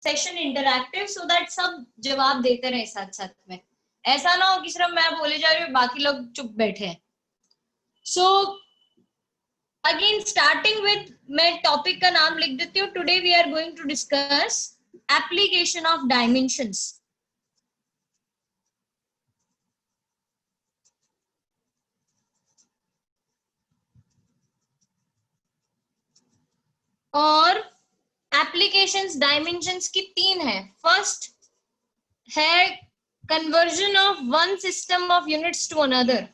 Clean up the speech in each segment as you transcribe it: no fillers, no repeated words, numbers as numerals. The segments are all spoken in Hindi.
सेशन इंटरैक्टिव, सो दैट सब जवाब देते रहे साथ साथ में, ऐसा ना हो कि सिर्फ मैं बोले जा रही हूँ बाकी लोग चुप बैठे हैं। सो अगेन स्टार्टिंग विद, मैं टॉपिक का नाम लिख देती हूँ। Today we are going to discuss application of dimensions. और एप्लीकेशंस डायमेंशंस की तीन है। फर्स्ट है conversion of one system of units to another.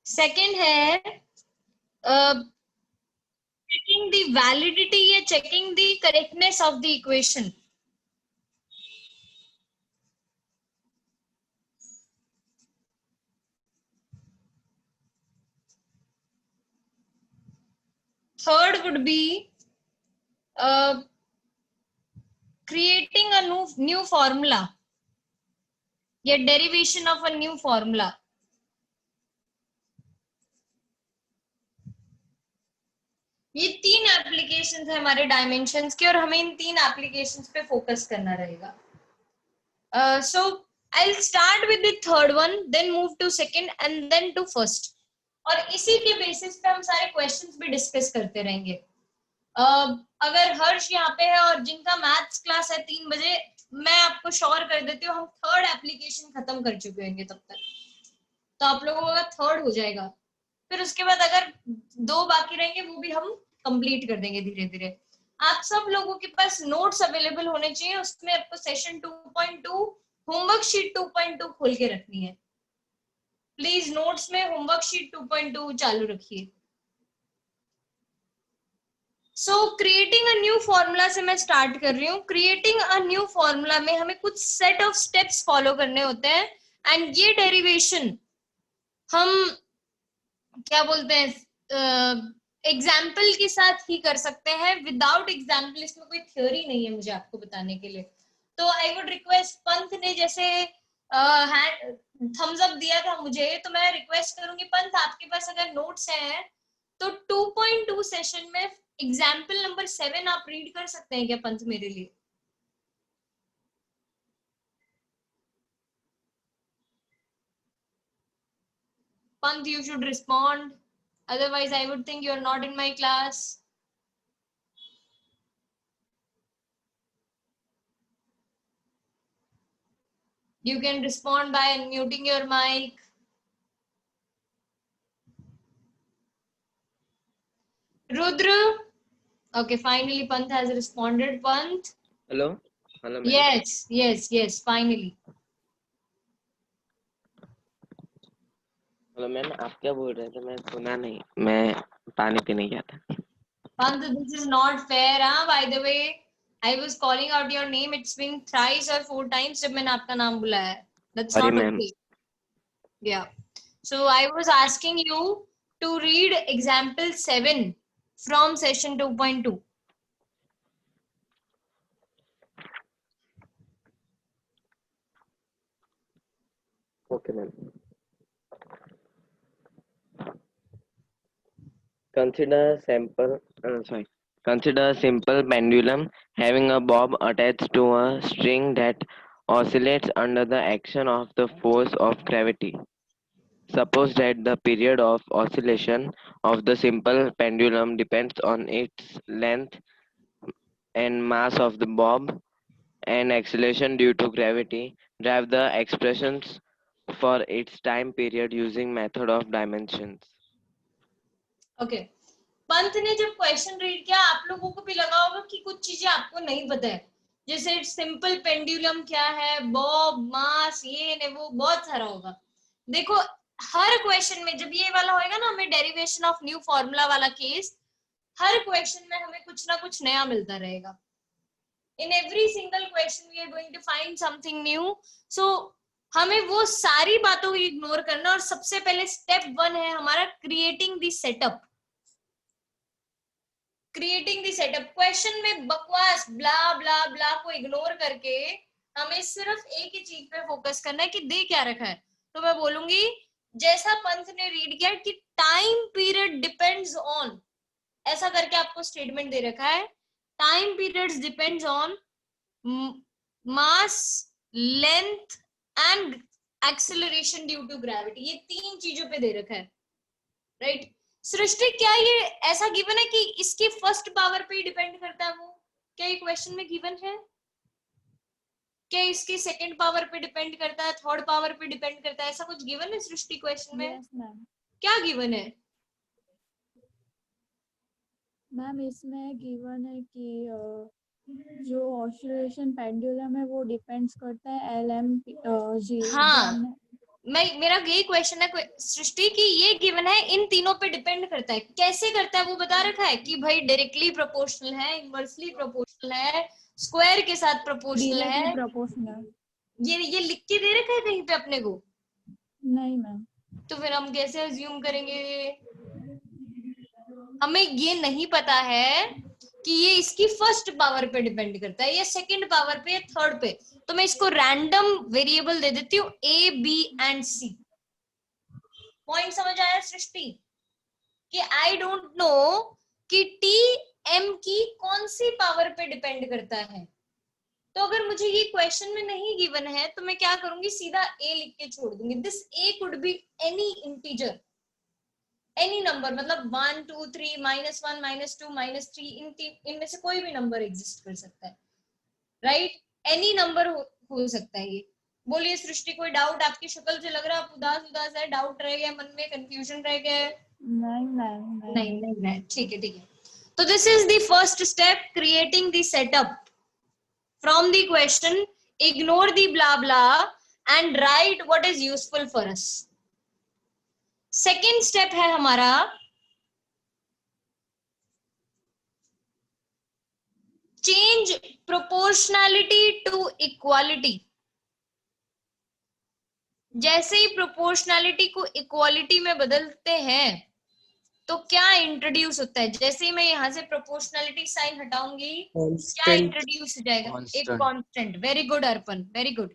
Second है checking the validity या checking the correctness of the equation। Third would be creating a new formula या derivation of a new formula। ये तीन एप्लीकेशंस है हमारे डायमेंशंस के, और हमें इन तीन एप्लीकेशंस पे फोकस करना रहेगा। So I'll start with the third one, then move to second and then to first, और इसी के बेसिस पे हम सारे क्वेश्चंस भी डिस्कस करते रहेंगे। अगर हर्ष यहाँ पे है और जिनका मैथ्स क्लास है 3 बजे, मैं आपको श्योर कर देती हूँ हम थर्ड एप्लीकेशन खत्म कर चुके होंगे तब तक, तो आप लोगों का थर्ड हो जाएगा। फिर उसके बाद अगर 2 बाकी रहेंगे वो भी हम कंप्लीट कर देंगे धीरे धीरे। आप सब लोगों के पास नोट्स अवेलेबल होने चाहिए, उसमें आपको सेशन 2.2 होमवर्क शीट 2.2 खोल के रखनी है। प्लीज नोट्स में होमवर्क शीट 2.2 चालू रखिए। सो क्रिएटिंग अ न्यू फॉर्मूला से मैं स्टार्ट कर रही हूँ। क्रिएटिंग अ न्यू फॉर्मूला में हमें कुछ सेट ऑफ स्टेप्स फॉलो करने होते हैं, एंड ये डेरिवेशन हम क्या बोलते हैं एग्जाम्पल के साथ ही कर सकते हैं। विदाउट एग्जाम्पल इसमें कोई थ्योरी नहीं है मुझे आपको बताने के लिए। तो आई वुड रिक्वेस्ट, पंथ ने जैसे थम्स अप दिया था मुझे, तो मैं रिक्वेस्ट करूंगी पंथ आपके पास अगर नोट्स हैं तो 2.2 सेशन में एग्जाम्पल नंबर 7 आप रीड कर सकते हैं क्या पंथ मेरे लिए? Panth, you should respond. Otherwise, I would think you're not in my class. You can respond by unmuting your mic. Rudra. Okay, finally Panth has responded. Panth. Hello. Hello, ma'am. Yes. Finally. Hello ma'am, आप क्या बोल रहे थे? मैं सुना नहीं, मैं पानी पीने गया था। Panth, this is not fair, huh? By the way, I was calling out your name. It's been thrice or 4 times जब मैंने आपका नाम बुलाया। That's sorry not ma'am. okay. Yeah. So I was asking you to read example 7 from session 2.2. Okay, ma'am. Consider a simple pendulum having a bob attached to a string that oscillates under the action of the force of gravity. Suppose that the period of oscillation of the simple pendulum depends on its length and mass of the bob, and acceleration due to gravity. Derive the expressions for its time period using method of dimensions. Okay. पंथ ने जब क्वेश्चन रीड किया आप लोगों को भी लगा होगा कि कुछ चीजें आपको नहीं पता है, जैसे सिंपल पेंडुलम क्या है, बॉब, मास, ये ने वो बहुत सारा होगा। देखो हर क्वेश्चन में जब ये वाला होएगा ना, हमें डेरिवेशन ऑफ न्यू फॉर्मूला वाला केस, हर क्वेश्चन में हमें कुछ ना कुछ नया मिलता रहेगा। In every single question we are going to find something new. So हमें वो सारी बातों को इग्नोर करना, और सबसे पहले स्टेप 1 है हमारा creating the setup. Creating the setup, question में बकवास ब्ला ब्ला ब्ला को इग्नोर करके हमें सिर्फ एक ही चीज पे फोकस करना है कि दे क्या रखा है। तो मैं बोलूंगी जैसा पंथ ने रीड किया कि टाइम पीरियड डिपेंड्स ऑन, ऐसा करके आपको स्टेटमेंट दे रखा है, time periods depends on mass, length and acceleration due to gravity, ये तीन चीजों पे दे रखा है, राइट। सृष्टि क्या ये ऐसा गिवन है कि इसकी फर्स्ट पावर पे डिपेंड करता है वो, क्या ये क्वेश्चन में गिवन है? क्या इसकी सेकंड पावर पे डिपेंड करता है, थर्ड पावर पे डिपेंड करता है, ऐसा कुछ गिवन है सृष्टि क्वेश्चन में? Yes ma'am. क्या गिवन है? मैम इसमें गिवन है कि जो ऑसिलेशन पेंडुलम है वो डिपेंड्स करता है LMG। हाँ, मेरा यही क्वेश्चन है सृष्टि की, ये गिवन है इन तीनों पे डिपेंड करता है, कैसे करता है वो बता रखा है कि भाई डायरेक्टली प्रोपोर्शनल है, इनवर्सली प्रोपोर्शनल है, स्क्वायर के साथ प्रोपोर्शनल है, प्रोपोर्शनल। ये लिख के दे रखा है कहीं पे अपने को? नहीं मैम। तो फिर हम कैसे अज्यूम करेंगे? हमें ये नहीं पता है कि ये इसकी फर्स्ट पावर पे डिपेंड करता है या सेकंड पावर पे या थर्ड पे, तो मैं इसको रैंडम वेरिएबल दे देती हूँ A, B and C। Point समझ आया सृष्टि? कि आई डोंट नो कि T M की कौन सी पावर पे डिपेंड करता है, तो अगर मुझे ये क्वेश्चन में नहीं गिवन है तो मैं क्या करूंगी, सीधा A लिख के छोड़ दूंगी। This A could be any integer, any number, मतलब 1 2 3 -1 -2 -3, इनमें से कोई भी नंबर एग्जिस्ट कर सकता है, राइट। एनी नंबर हो सकता है ये। बोलिए सृष्टि, कोई डाउट? आपकी शक्ल से लग रहा है आप उदास उदास है, डाउट रह गया मन में, कंफ्यूजन रह गया है? नहीं मैम। नहीं नहीं नहीं, ठीक है ठीक है। तो this is the first step, creating the setup from the question, ignore the blah blah and right what is useful for us. Second step है हमारा चेंज प्रोपोर्शनैलिटी टू इक्वालिटी। जैसे ही प्रोपोर्शनैलिटी को इक्वालिटी में बदलते हैं तो क्या इंट्रोड्यूस होता है? जैसे ही मैं यहाँ से प्रोपोर्शनैलिटी साइन हटाऊंगी क्या इंट्रोड्यूस हो जाएगा? एक कांस्टेंट। वेरी गुड अर्पण, वेरी गुड।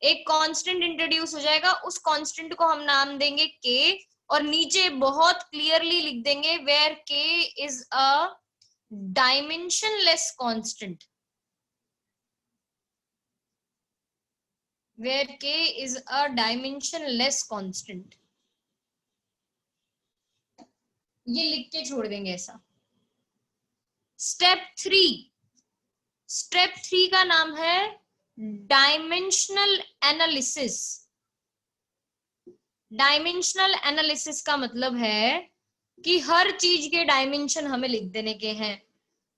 एक कांस्टेंट इंट्रोड्यूस हो जाएगा, उस कांस्टेंट को हम नाम देंगे k, और नीचे बहुत क्लियरली लिख देंगे where k is a dimensionless constant, where k is a dimensionless constant। ये लिख के छोड़ देंगे ऐसा। स्टेप 3 का नाम है डायमेंशनल एनालिसिस। डायमेंशनल एनालिसिस का मतलब है कि हर चीज के डायमेंशन हमें लिख देने के हैं।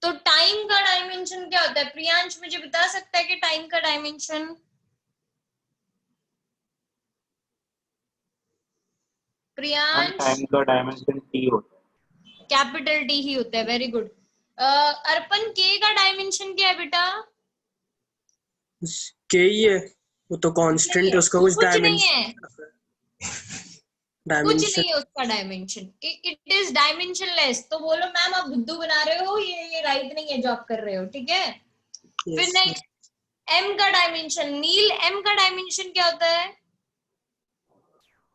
तो टाइम का डायमेंशन क्या होता है? प्रियांश मुझे बता सकता है कि टाइम का डायमेंशन? प्रियांश, टाइम का डायमेंशन टी होता है, कैपिटल टी ही होता है। Very good. अर्पण, के का डायमेंशन क्या है बेटा? के ही है, वो तो कांस्टेंट है, उसका कुछ नहीं है, कुछ नहीं है उसका डायमेंशन। It is dimensionless. तो बोलो मैम आप बुद्धू बना रहे हो, ये राइट नहीं है जो आप कर रहे हो, ठीक है। फिर नेक्स्ट एम का डायमेंशन। नील, एम का डायमेंशन क्या होता है?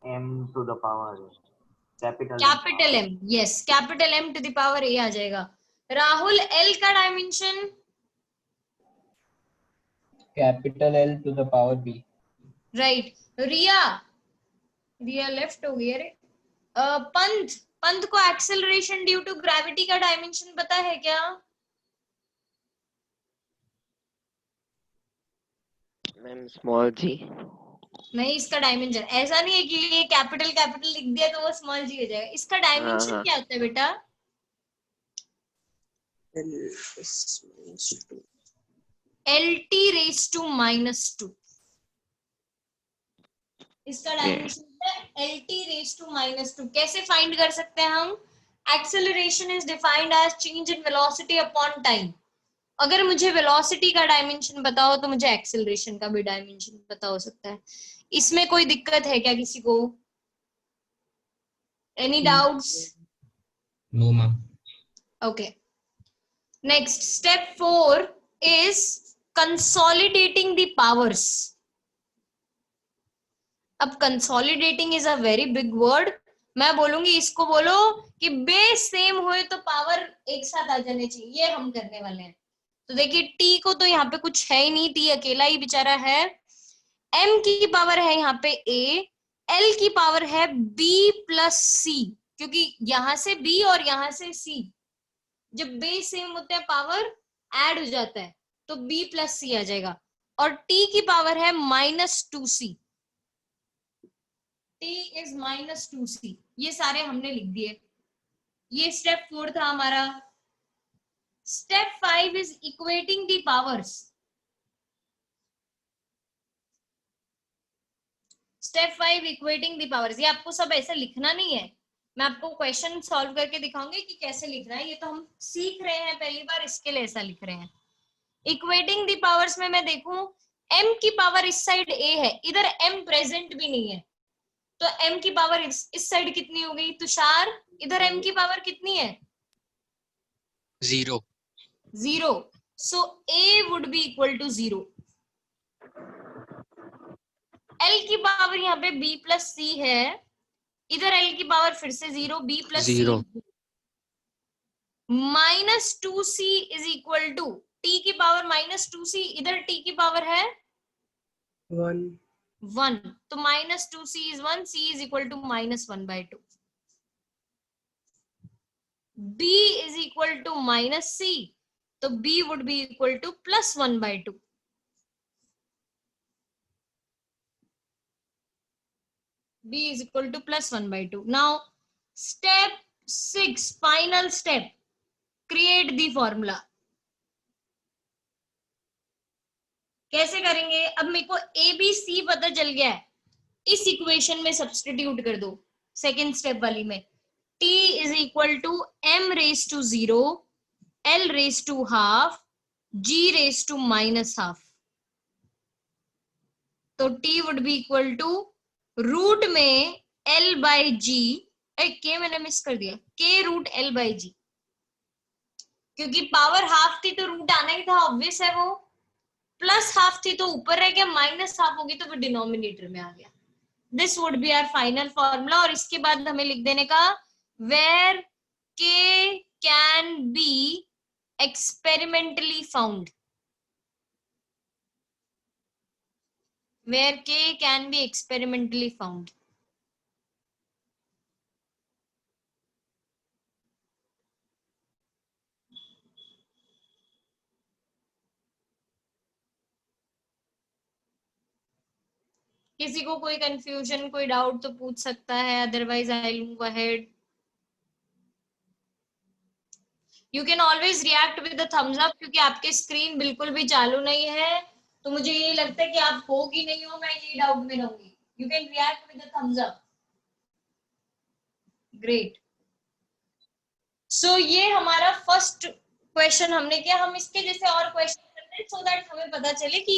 m to the power capital M. Yes, capital M to the power A आ जाएगा। राहुल, एल का dimension? Capital L to the power B। Right. Riya left हो गई। अरे पंथ को एक्सेलरेशन ड्यू टू ग्रेविटी का डायमेंशन पता है क्या? मैम स्मॉल जी। नहीं, इसका डायमेंशन ऐसा नहीं है कि ये कैपिटल लिख दिया तो वो स्मॉल जी हो जाएगा। इसका डायमेंशन क्या होता है बेटा? LT raised to -2। इसका डायमेंशन है LT raised to -2। कैसे फाइंड कर सकते हैं हम? Acceleration is defined as change in velocity upon time. अगर मुझे वेलोसिटी का डायमेंशन बताओ तो मुझे एक्सेलरेशन का भी डायमेंशन पता हो सकता है। इसमें कोई दिक्कत है क्या किसी को? Any doubts? No ma'am. Okay, Next, step 4 is consolidating the powers. अब consolidating is a very big word. मैं बोलूंगी इसको बोलो कि बेस सेम हुए तो पावर एक साथ आ जाने चाहिए, ये हम करने वाले हैं। तो देखिए टी को तो यहाँ पे कुछ है ही नहीं, टी अकेला ही बेचारा है। एम की पावर है यहाँ पे ए, एल की पावर है बी प्लस सी, क्योंकि यहां से बी और यहां से सी जब बेस सेम होते हैं पावर ऐड हो जाता है, तो बी प्लस सी आ जाएगा। और टी की पावर है -2c, टी इज -2c। ये सारे हमने लिख दिए। ये स्टेप 4 था हमारा। Step 5 is equating the powers. Step 5 equating the powers. ये आपको सब ऐसे लिखना नहीं है, मैं आपको क्वेश्चन सॉल्व करके दिखाऊंगी कि कैसे लिखना है। ये तो हम सीख रहे हैं पहली बार, इसके लिए ऐसा लिख रहे हैं। इक्वेटिंग दी पावर्स में मैं देखूं, m की पावर इस साइड a है, इधर m प्रेजेंट भी नहीं है, तो m की पावर इस साइड कितनी हो गई तुषार? इधर m की पावर कितनी है? 0. 0। So a would be equal to 0। l की पावर यहाँ पे b प्लस c है, इधर l की पावर फिर से 0, b plus Zero. c -2c is equal to t की पावर -2c, इधर t की पावर है 1. 1, तो -2c is 1, c is equal to -1/2। b is equal to -c, तो b would be equal to +1/2। b is equal to +1/2. Now, step 6, final step, create the formula. कैसे करेंगे? अब मेरे को ए बी सी पता चल गया है, इस इक्वेशन में सब्स्टिट्यूट कर दो सेकेंड स्टेप वाली में। t is equal to m raise to 0, l raise to half, g raise to -12। तो t would be equal to root में l/g, के मैंने मिस कर दिया, k रूट l/g, क्योंकि पावर हाफ थी तो रूट आना ही था, ऑब्वियस है वो। प्लस हाफ थी तो ऊपर रह गया, माइनस हाफ होगी तो वो डिनोमिनेटर में आ गया। This would be our final formula. और इसके बाद हमें लिख देने का where k can be experimentally found, where k can be experimentally found. किसी को कोई कंफ्यूजन, कोई डाउट तो पूछ सकता है, otherwise I move ahead. You can always react with the thumbs up, क्योंकि आपके स्क्रीन बिल्कुल भी चालू नहीं है, तो मुझे ये लगता है कि आप हो कि नहीं हो, मैं ये डाउट में रहूंगी। You can react with the thumbs up. Great. So ये हमारा फर्स्ट क्वेश्चन हमने किया। हम इसके जैसे और क्वेश्चन करते हैं सो दैट हमें पता चले कि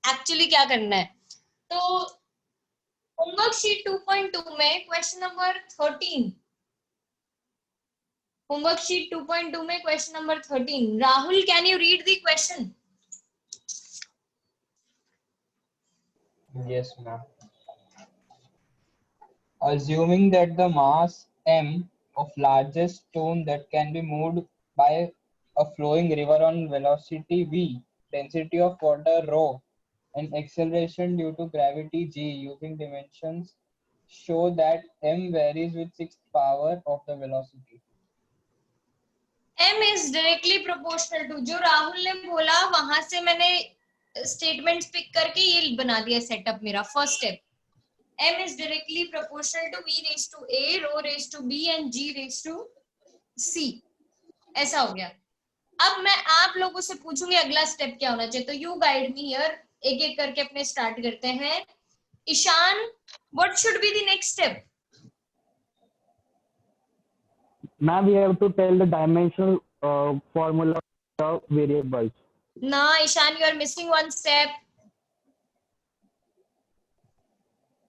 एक्चुअली क्या करना है। तो होमवर्क शीट 2.2 में क्वेश्चन नंबर 13, होमवर्क शीट 2.2 में question number 13, Rahul can you read the question? Yes, ma'am. Assuming that the mass m of largest stone that can be moved by a flowing river on velocity v, density of water rho, and acceleration due to gravity g using dimensions show that m varies with sixth power of the velocity. m is directly proportional to, जो राहुल ने बोला वहां से मैंने स्टेटमेंट्स पिक करके ये बना दिया सेटअप मेरा first step. m is directly proportional to v raised to a, rho raised to b and g raised to c। ऐसा हो गया। अब मैं आप लोगों से पूछूंगी अगला स्टेप क्या होना चाहिए, तो यू गाइड मी हियर। एक एक करके अपने स्टार्ट करते हैं। Ishaan, what should be the next step? Now we have to tell the dimensional formula of variables. No, Ishan, you are missing one step.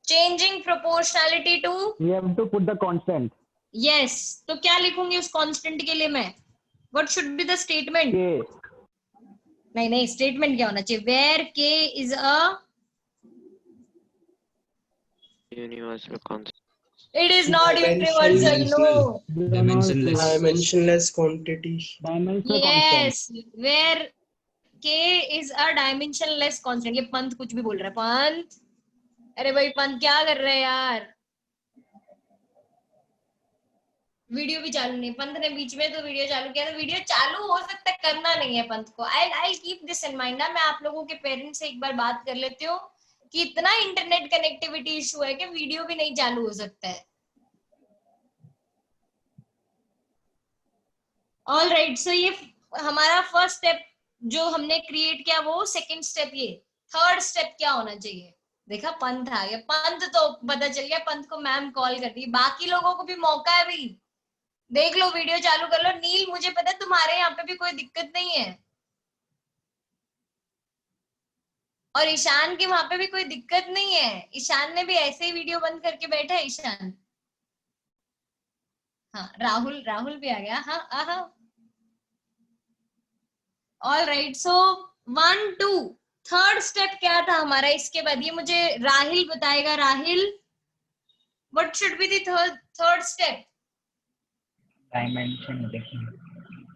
Changing proportionality to? We have to put the constant. Yes. तो क्या लिखूंगी उस कांस्टेंट के लिए मैं? What should be the statement? K. नहीं statement क्या होना चाहिए? Where K is a universal concept. it is not universal. No. Dimensionless. Dimensionless quantity. Dimensional Yes, where K is a dimensionless constant. ये पंत कुछ भी बोल रहा है. पंत, अरे भाई पंत क्या कर रहे हैं यार? वीडियो भी चालू नहीं. पंत ने बीच में तो वीडियो चालू किया, तो वीडियो चालू हो सकता है, करना नहीं है पंत को. I keep this in mind. मैं आप लोगों के पेरेंट्स से एक बार बात कर लेती हूँ कि इतना इंटरनेट कनेक्टिविटी इशू है कि वीडियो भी नहीं चालू हो सकता है. All right. सो ये हमारा फर्स्ट स्टेप जो हमने क्रिएट किया, वो सेकंड स्टेप. ये थर्ड स्टेप क्या होना चाहिए? देखा, पंत आ गया. पंत तो पता चल गया, पंत को मैम कॉल कर दी. बाकी लोगों को भी मौका है भाई, देख लो, वीडियो चालू कर लो. नील, मुझे पता है तुम्हारे यहाँ पे भी कोई दिक्कत नहीं है, और ईशान के वहां पे भी कोई दिक्कत नहीं है. ईशान ने भी ऐसे ही वीडियो बंद करके बैठा है. ईशान, हाँ, राहुल भी आ गया. हाँ हाँ. All right. So 1 2 third step क्या था हमारा? इसके बाद ये मुझे राहिल बताएगा. Rahil, what should be the third step? Dimension देखिए.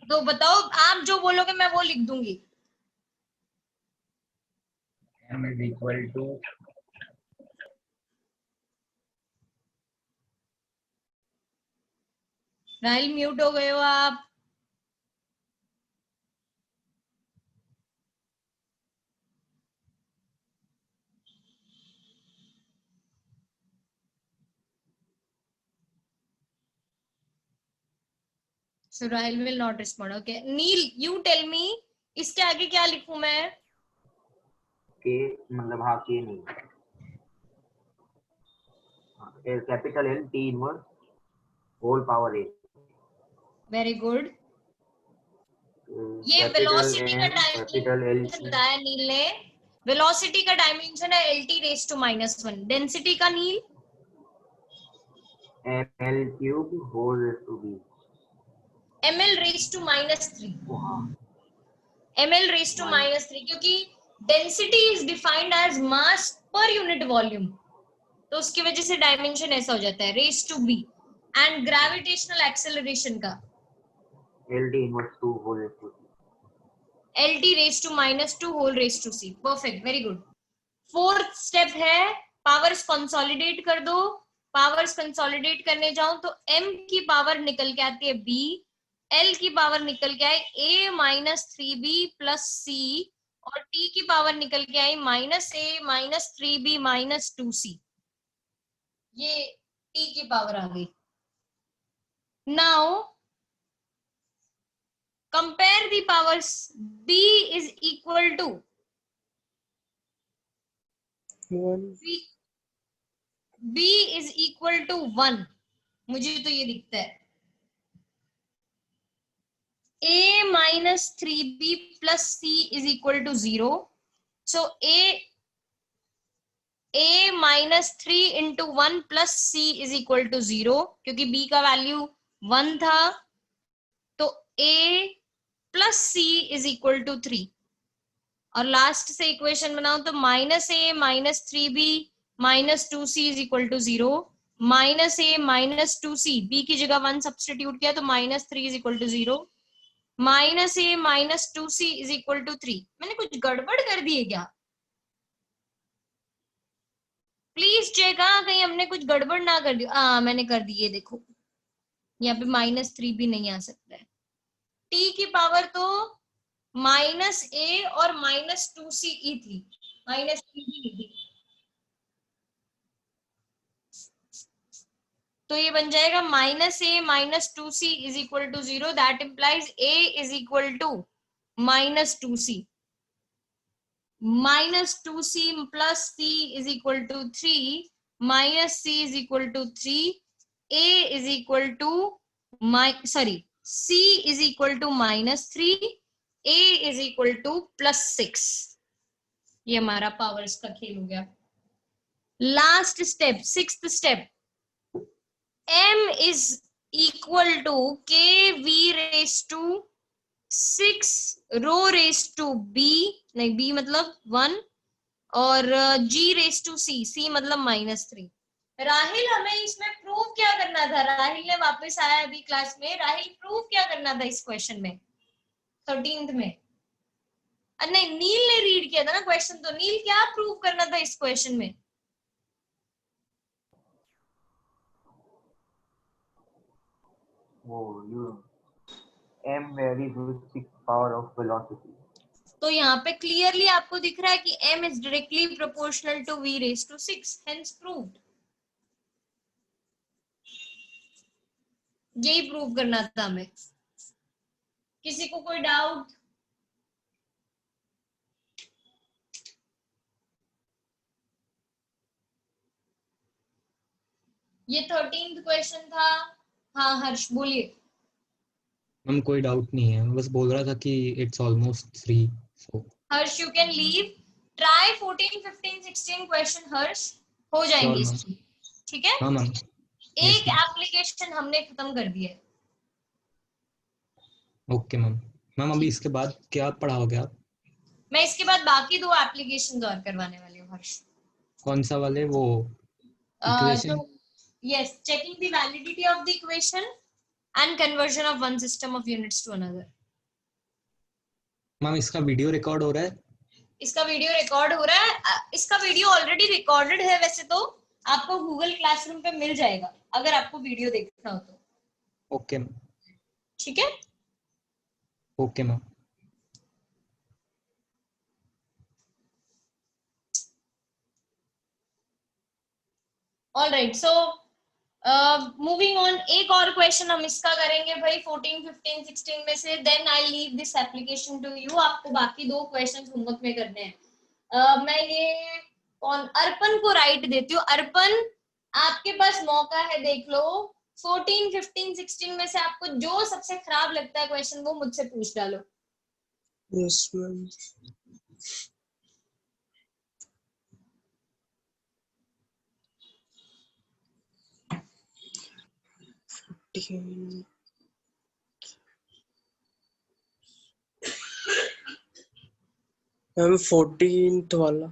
तो बताओ, आप जो बोलोगे मैं वो लिख दूंगी. m is equal to Rahil, mute हो गए हो आप. So Rahil will not respond. Okay. Neil, you tell me, इसके आगे क्या लिखूं मैं? के मतलब हाँ के नहीं, capital L T inverse whole power A. Very good. ये वेलोसिटी का डायमेंशन बताया नील ने. वेलोसिटी का डायमेंशन है LT रेज टू -1. डेंसिटी का Neel? ml cube whole raise to b. ml raise to -3. ml raise to -3, क्योंकि density is defined as mass per unit volume, तो उसकी वजह से डायमेंशन ऐसा हो जाता है, raise to b. And gravitational acceleration का LT inverse 2 whole raise to c. LT raise to -2 whole raise to c. Perfect, very good. Fourth step है पावर्स कंसोलिडेट कर दो. पावर्स कंसोलिडेट करने जाऊं तो m की पावर निकल के आती है b, l की पावर निकल के आई a -3b + c, और t की पावर निकल के आई -a -3b -2c. ये t की पावर आ गई. Now compare the powers. b is equal to 1. b is equal to 1. मुझे तो ये दिखता है. a -3b + c is equal to 0. So a -3 into 1 + c is equal to 0, क्योंकि b का वैल्यू 1 था, तो a + c is equal to 3. और लास्ट से इक्वेशन बनाओ तो -a -3b -2c is equal to 0. -a -2c, b की जगह 1 सब्स्टिट्यूट किया तो -3 is equal to 0. -a -2c is equal to 3. मैंने कुछ गड़बड़ कर दी है क्या? Please check. कहीं हमने कुछ गड़बड़ ना कर दी. मैंने कर दी. ये देखो, यहाँ पे -3 भी नहीं आ सकता है. t की पावर तो -a और -2c थी, -3b थी, तो ये बन जाएगा -a -2c is equal to 0. That implies a is equal to -2c. -2c plus c is equal to 3, -c is equal to 3, a is equal to c is equal to -3, a is equal to +6. ये हमारा पावर्स का खेल हो गया. Last step, sixth step. m is equal to kv raised to 6 rho raise to b, नहीं बी मतलब 1, और g रेस टू c मतलब -3। राहिल हमें इसमें प्रूव क्या करना था? राहिल ने वापस आया अभी क्लास में। राहिल प्रूव क्या करना था इस क्वेश्चन में 13th में? नहीं, नील ने रीड किया था ना क्वेश्चन, तो नील क्या प्रूव करना था इस क्वेश्चन में? वो you m varies with 6 power of velocity. तो यहाँ पे क्लियरली आपको दिख रहा है कि m is directly proportional to v raise to 6, hence proved. यही प्रूव करना था हमें। किसी को कोई डाउट? ये 13th क्वेश्चन था। हाँ हर्ष बोलिए। मैम कोई डाउट नहीं है, मैं बस बोल रहा था कि it's almost 3, so Harsh you can leave, try 14, 15, 16 question Harsh, हो जाएंगे मैम। इसमें, ठीक है? हाँ मैम। एक एप्लीकेशन हमने खत्म कर दिया है। Okay ma'am. मैम अभी इसके बाद क्या पढ़ाओगे आप? मैं इसके बाद बाकी 2 एप्लीकेशन और करवाने वाली हूँ हर्ष। कौन सा वाले? वो equation? yes, checking the validity of the equation and conversion of one system of units to another. Ma'am इसका वीडियो रिकॉर्ड हो रहा है? इसका वीडियो रिकॉर्ड हो रहा है। इसका वीडियो ऑलरेडी रिकॉर्डेड है, वैसे तो आपको गूगल क्लासरूम पे मिल जाएगा अगर आपको वीडियो देखना हो तो। Okay ma'am. ठीक है? Okay ma'am. All right, so moving on, एक और क्वेश्चन हम इसका करेंगे भाई 14, 15, 16 में से, then I leave this application to you. आपको बाकी 2 क्वेश्चन होमवर्क में करने हैं। मैं ये कौन अर्पण को राइट देती हूँ। अर्पण आपके पास मौका है, देख लो 14, 15, 16 में से आपको जो सबसे खराब लगता है क्वेश्चन वो मुझसे पूछ डालो। Yes, ma'am. मैम 14th वाला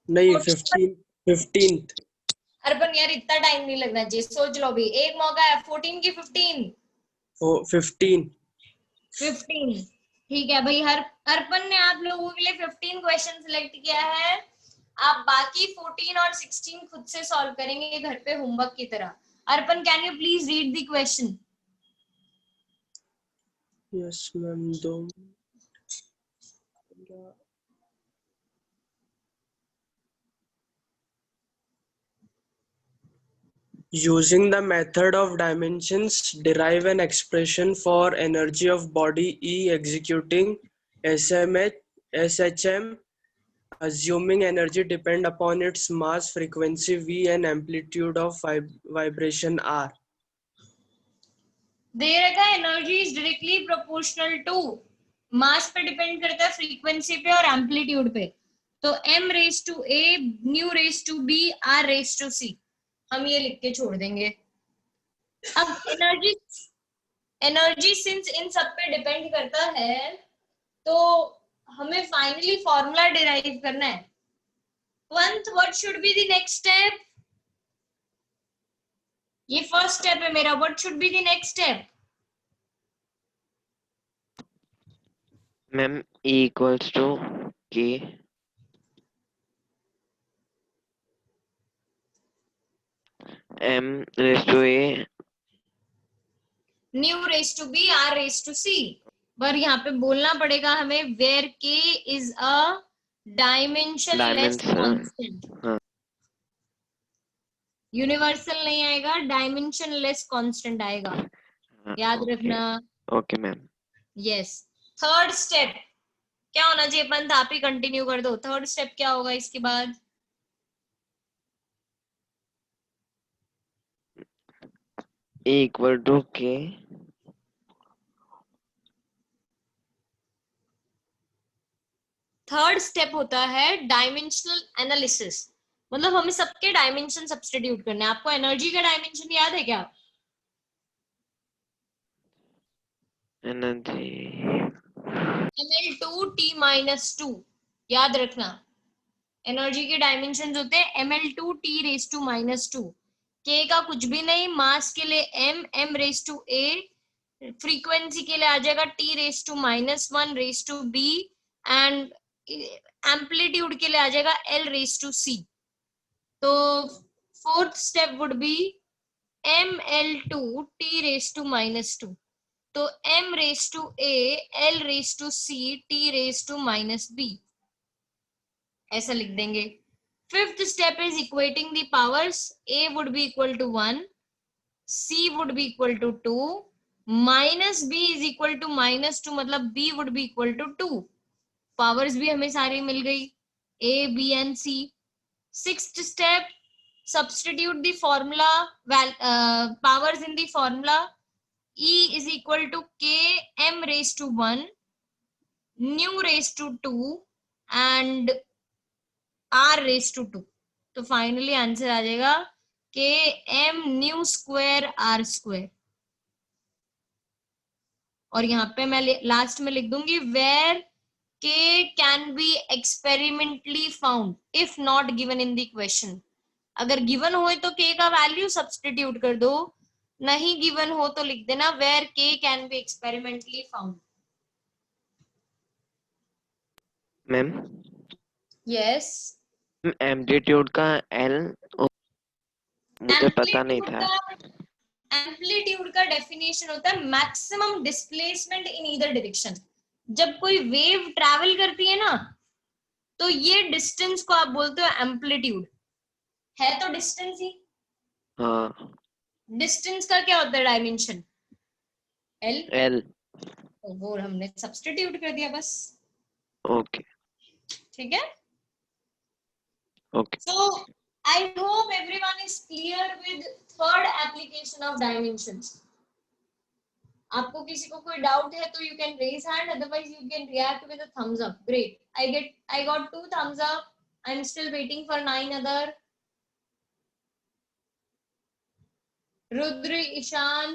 नहीं, 15th। अर्पण यार इतना टाइम नहीं लगना चाहिए, सोच लो भी, एक मौका है। 14 की 15? 15 ठीक है भाई। अर्पण ने आप लोगों के लिए 15 क्वेश्चन सिलेक्ट किया है। आप बाकी 14 और 16 खुद से सॉल्व करेंगे घर पे होमवर्क की तरह। Arpan can you please read the question? Yes ma'am, दो Using the method of dimensions, derive an expression for energy of body E executing SHM, assuming energy depend upon its mass, frequency V and amplitude of vibration R. दे रखा है energy is directly proportional to, mass पे डिपेंड करता है, फ्रीक्वेंसी पे और एम्पलीट्यूड पे। तो m raise to a, new raise to b, r raise to c, हम ये लिख के छोड़ देंगे। अब एनर्जी सिंस इन सब पे डिपेंड करता है तो हमें फाइनली फॉर्मूला डिराइव करना है। Panth, what should be the next step? ये फर्स्ट स्टेप है मेरा, what should be the next step? Ma'am E equals to K m raised to a new raise to b, R raise to C. पर यहाँ पे बोलना पड़ेगा हमें where K is a dimensionless constant. Universal नहीं आएगा, डायमेंशनलेस कांस्टेंट आएगा, याद रखना। Okay ma'am. Yes. Third step क्या होना चाहिए? पंत आप ही कंटिन्यू कर दो। थर्ड स्टेप क्या होगा इसके बाद? E equal to K third step होता है डायमेंशनल एनालिसिस, मतलब हमें सबके डायमेंशन सब्स्टिट्यूट करने हैं। आपको एनर्जी का डायमेंशन याद है क्या? एनर्जी ml2t-2 याद रखना, एनर्जी के डायमेंशन होते हैं ml2t⁻², k का कुछ भी नहीं, मास के लिए m/a, फ्रीक्वेंसी के लिए आ जाएगा t⁻⁻1b एंड एम्पलीट्यूड के लिए आ जाएगा l⁻c। तो fourth step would be ml2t⁻², तो m⁻a l⁻c t⁻b ऐसा लिख देंगे। Fifth step is equating the powers, a would be equal to 1, c would be equal to 2, minus b is equal to -2, मतलब b would be equal to 2। Powers भी हमें सारी मिल गई, a b and c। Sixth step, substitute the formula powers in the formula, E is equal to k m⁻1 nu⁻2 and r⁻2। तो फाइनली आंसर आ जाएगा k m nu² r²। और यहाँ पे मैं लास्ट में लिख दूंगी where k can be experimentally found if not given in the question। अगर गिवन हो तो k का वैल्यू सब्स्टिट्यूट कर दो, नहीं गिवन हो तो लिख देना where k can be experimentally found। Ma'am yes, amplitude का एल मुझे पता नहीं था। एम्पलीट्यूड का डेफिनेशन होता है maximum displacement in either direction. जब कोई वेव ट्रैवल करती है ना, तो ये डिस्टेंस को आप बोलते हो एम्पलीट्यूड, है तो डिस्टेंस ही। हाँ डिस्टेंस का क्या होता है डायमेंशन? एल। एल। तो वो हमने सब्स्टिट्यूट कर दिया बस। ओके ठीक है। Okay. So I hope everyone is clear with third application of dimensions. आपको किसी को कोई डाउट है तो you can raise hand, otherwise you can react with a thumbs up. Great. I got 2 thumbs up. I'm still waiting for 9 other. Rudra, Ishan.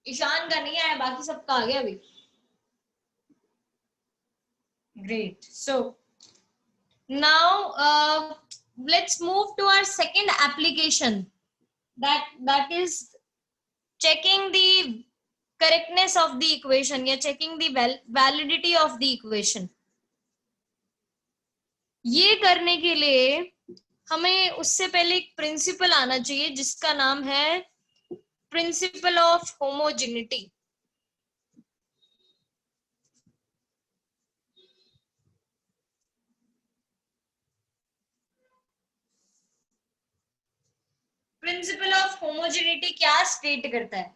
Ishan का नहीं आया, बाकी सबका आ गया अभी। Great. So now let's move to our second application. That is checking the correctness of the equation या checking the validity of the equation। ये करने के लिए हमें उससे पहले एक प्रिंसिपल आना चाहिए जिसका नाम है principal of homogeneity. Principal of homogeneity क्या स्टेट करता है?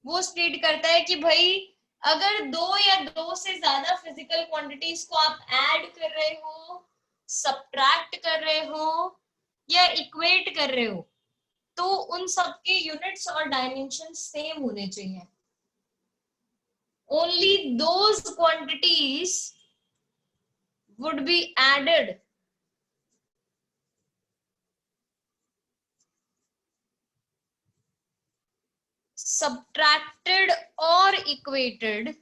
वो स्टेट करता है कि भाई अगर 2 या 2 से ज्यादा फिजिकल क्वांटिटीज को आप ऐड कर रहे हो, सब्ट्रैक्ट कर रहे हो या इक्वेट कर रहे हो, तो उन सबके यूनिट्स और डायमेंशन सेम होने चाहिए। Only those quantities would be added subtracted or equated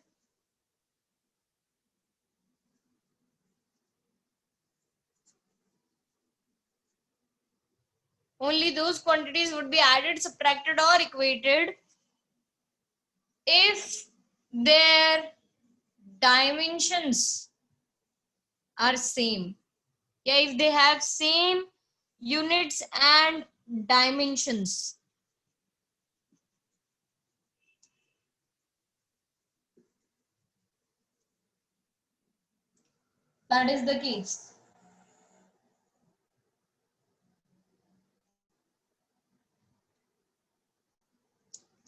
only those quantities would be added, subtracted or equated if their dimensions are same, yeah, if they have same units and dimensions। That is the case।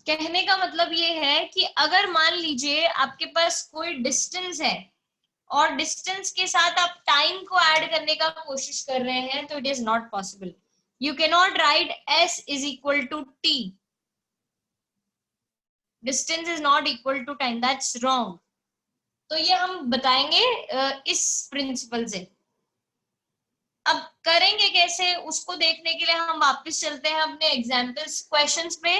कहने का मतलब ये है कि अगर मान लीजिए आपके पास कोई डिस्टेंस है और डिस्टेंस के साथ आप टाइम को ऐड करने का कोशिश कर रहे हैं, तो it is not possible. You can not write s is equal to t, distance is not equal to time, that's wrong. तो ये हम बताएंगे इस प्रिंसिपल से। अब करेंगे कैसे उसको देखने के लिए हम वापस चलते हैं अपने एग्जाम्पल्स क्वेश्चंस पे।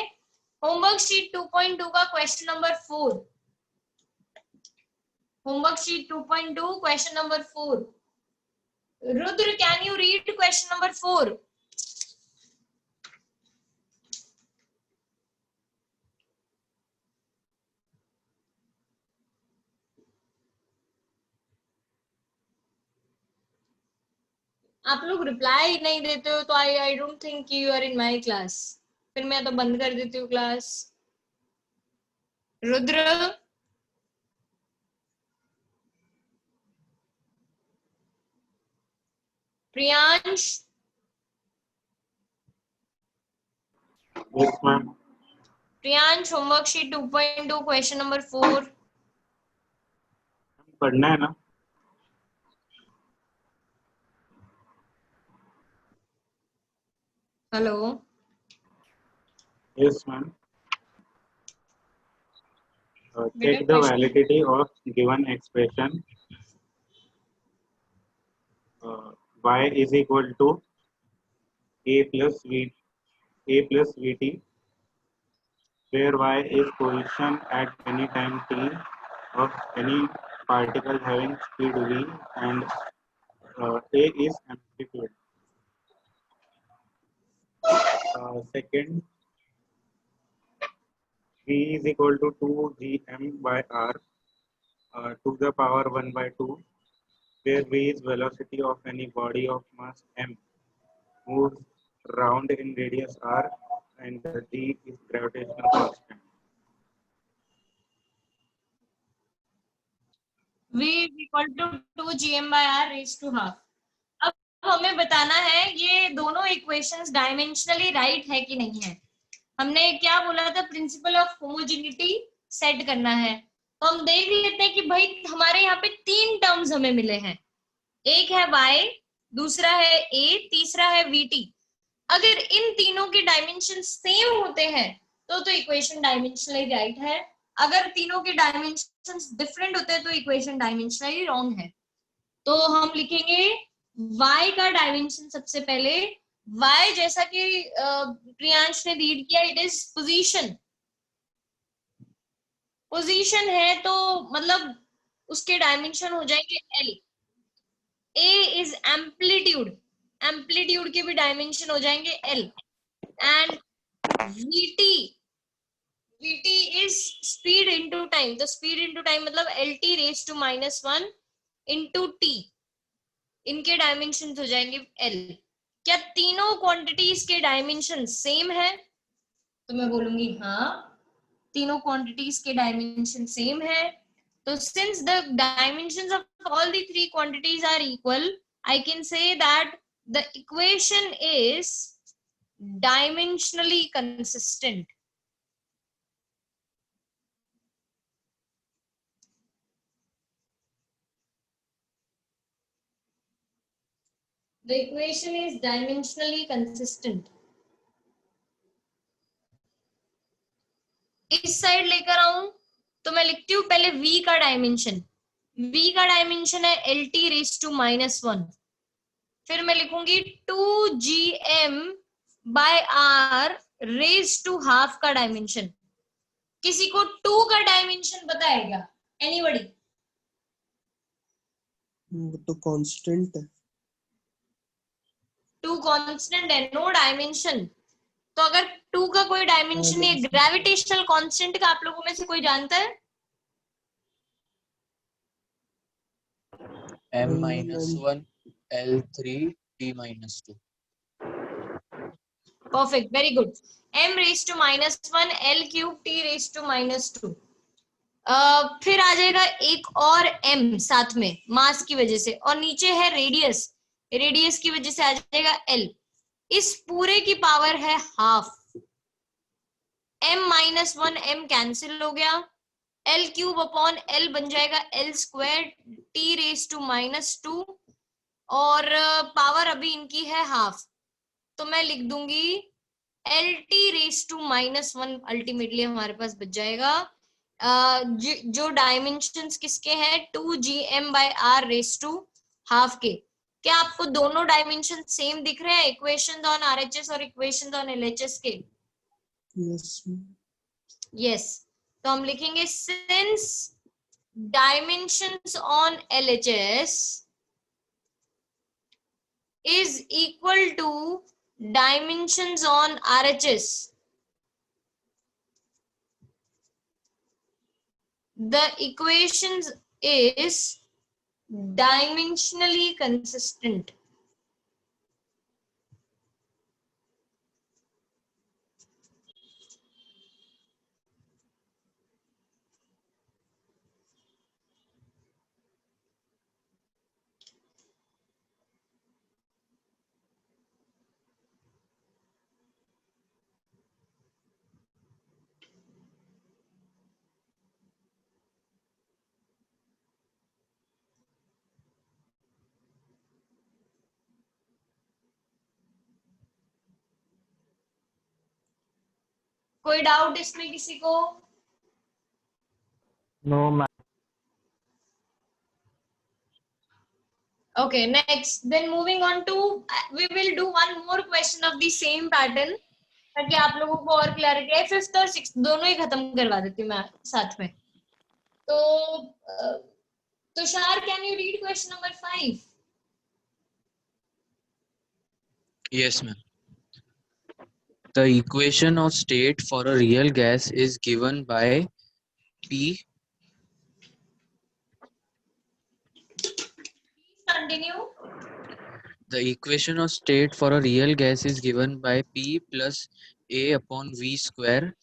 होमवर्क शीट 2.2 का question number 4, homework sheet 2.2 question number 4। Rudra, can you read question number 4? आप लोग रिप्लाई नहीं देते हो तो I don't think you are in my class. फिर मैं तो बंद कर देती हूँ class. Rudra, Priyansh, Yes, ma'am. Priyansh, homework sheet 2.2 question number 4। पढ़ना है ना? Hello, Yes, ma'am. बेटा Check the validity of given expression. Y is equal to a plus vt, where y is position at any time t of any particle having speed v, and a is amplitude. Second, v is equal to 2gm by r to the power 1 by 2, where v is velocity of any body of mass m moves round in radius r, and the g is gravitational constant. v is equal to 2 gm by r raised to half। अब हमें बताना है ये दोनों इक्वेशंस डायमेंशनली राइट है कि नहीं है। हमने क्या बोला था, प्रिंसिपल ऑफ होमोजेनिटी सेट करना है। तो हम देख लेते हैं कि भाई हमारे यहाँ पे 3 टर्म्स हमें मिले हैं, एक है y, दूसरा है a, तीसरा है vt। अगर इन तीनों के डायमेंशन सेम होते हैं तो इक्वेशन डायमेंशनली राइट है। अगर तीनों के डायमेंशंस डिफरेंट होते हैं तो इक्वेशन डायमेंशनली रॉन्ग है। तो हम लिखेंगे y का डायमेंशन सबसे पहले। y जैसा कि प्रियांश ने रीड किया, इट इज पोजीशन। पोजीशन है तो मतलब उसके डायमेंशन हो जाएंगे l। a is amplitude, amplitude के भी डायमेंशन हो जाएंगे l। And vt, vt is speed into time. तो स्पीड इनटू टाइम मतलब lt raise to -1 into t, इनके डायमेंशन हो जाएंगे l। क्या तीनों क्वांटिटीज के डायमेंशन सेम है? तो मैं बोलूंगी हाँ, तीनों क्वांटिटीज के डायमेंशन सेम है। तो since the dimensions of all the 3 quantities are equal, I can say that the equation is dimensionally consistent. The equation is dimensionally consistent. इस साइड लेकर आऊं तो मैं लिखती हूँ पहले v का डायमेंशन। v का डायमेंशन है lt रेज टू -1। फिर मैं लिखूंगी 2gm bye r raise to half का डायमेंशन। किसी को 2 का डायमेंशन पता है क्या? एनीबॉडी? वो तो कांस्टेंट है। 2 कांस्टेंट है, नो डायमेंशन। तो अगर 2 का कोई डायमेंशन नहीं है, ग्रेविटेशनल कांस्टेंट का आप लोगों में से कोई जानता है? m-1 L3 t-2। Perfect, very good. m raise to -1 L cube t raise to -2। फिर आ जाएगा एक और m साथ में मास की वजह से, और नीचे है रेडियस, रेडियस की वजह से आ जाएगा l। इस पूरे की पावर है हाफ। m-1 m कैंसिल हो गया, l क्यूब अपॉन l बन जाएगा l square t raise to -2, और पावर अभी इनकी है हाफ। तो मैं लिख दूंगी lt रेज टू -1 अल्टीमेटली हमारे पास बच जाएगा। जो डायमेंशंस किसके हैं, 2gm bye r raise to हाफ के। क्या आपको दोनों डायमेंशन सेम दिख रहे हैं, इक्वेशंस ऑन आरएचएस और इक्वेशंस ऑन एलएचएस के? यस यस, तो हम लिखेंगे since dimensions on LHS is equal to dimensions on RHS, the equations is dimensionally consistent. कोई डाउट इसमें किसी को? No, ma'am. Okay, next. Then moving on to, we will do one more question of the same pattern ताकि आप लोगों को और क्लैरिटी है। फिफ्थ और सिक्स्थ दोनों ही खत्म करवा देती हूँ मैं साथ में। तो Tushar, can you read question number 5? Yes, ma'am. The equation of state for a real gas is given by P. Continue. The equation of state for a real gas is given by P plus A upon V square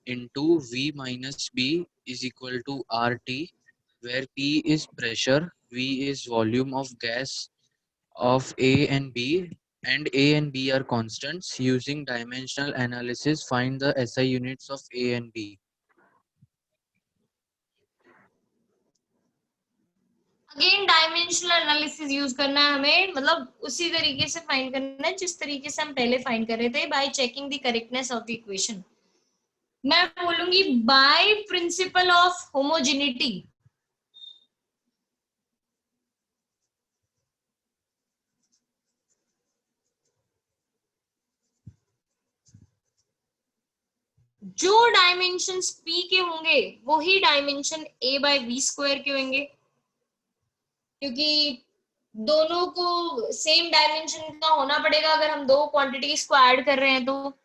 into V minus B is equal to RT, where P is pressure, V is volume of gas of A and B, and A and B are constants. Using dimensional analysis, find the SI units of A and B. Again dimensional analysis use करना है हमें, मतलब उसी तरीके से फाइंड करना है जिस तरीके से हम पहले फाइंड कर रहे थे, by checking the correctness of the equation. मैं बोलूंगी बाय प्रिंसिपल ऑफ होमोजेनिटी। जो डायमेंशंस p के होंगे वही dimension a by v square के होंगे, क्योंकि दोनों को सेम डायमेंशन का होना पड़ेगा अगर हम दो क्वांटिटीज को ऐड कर रहे हैं तो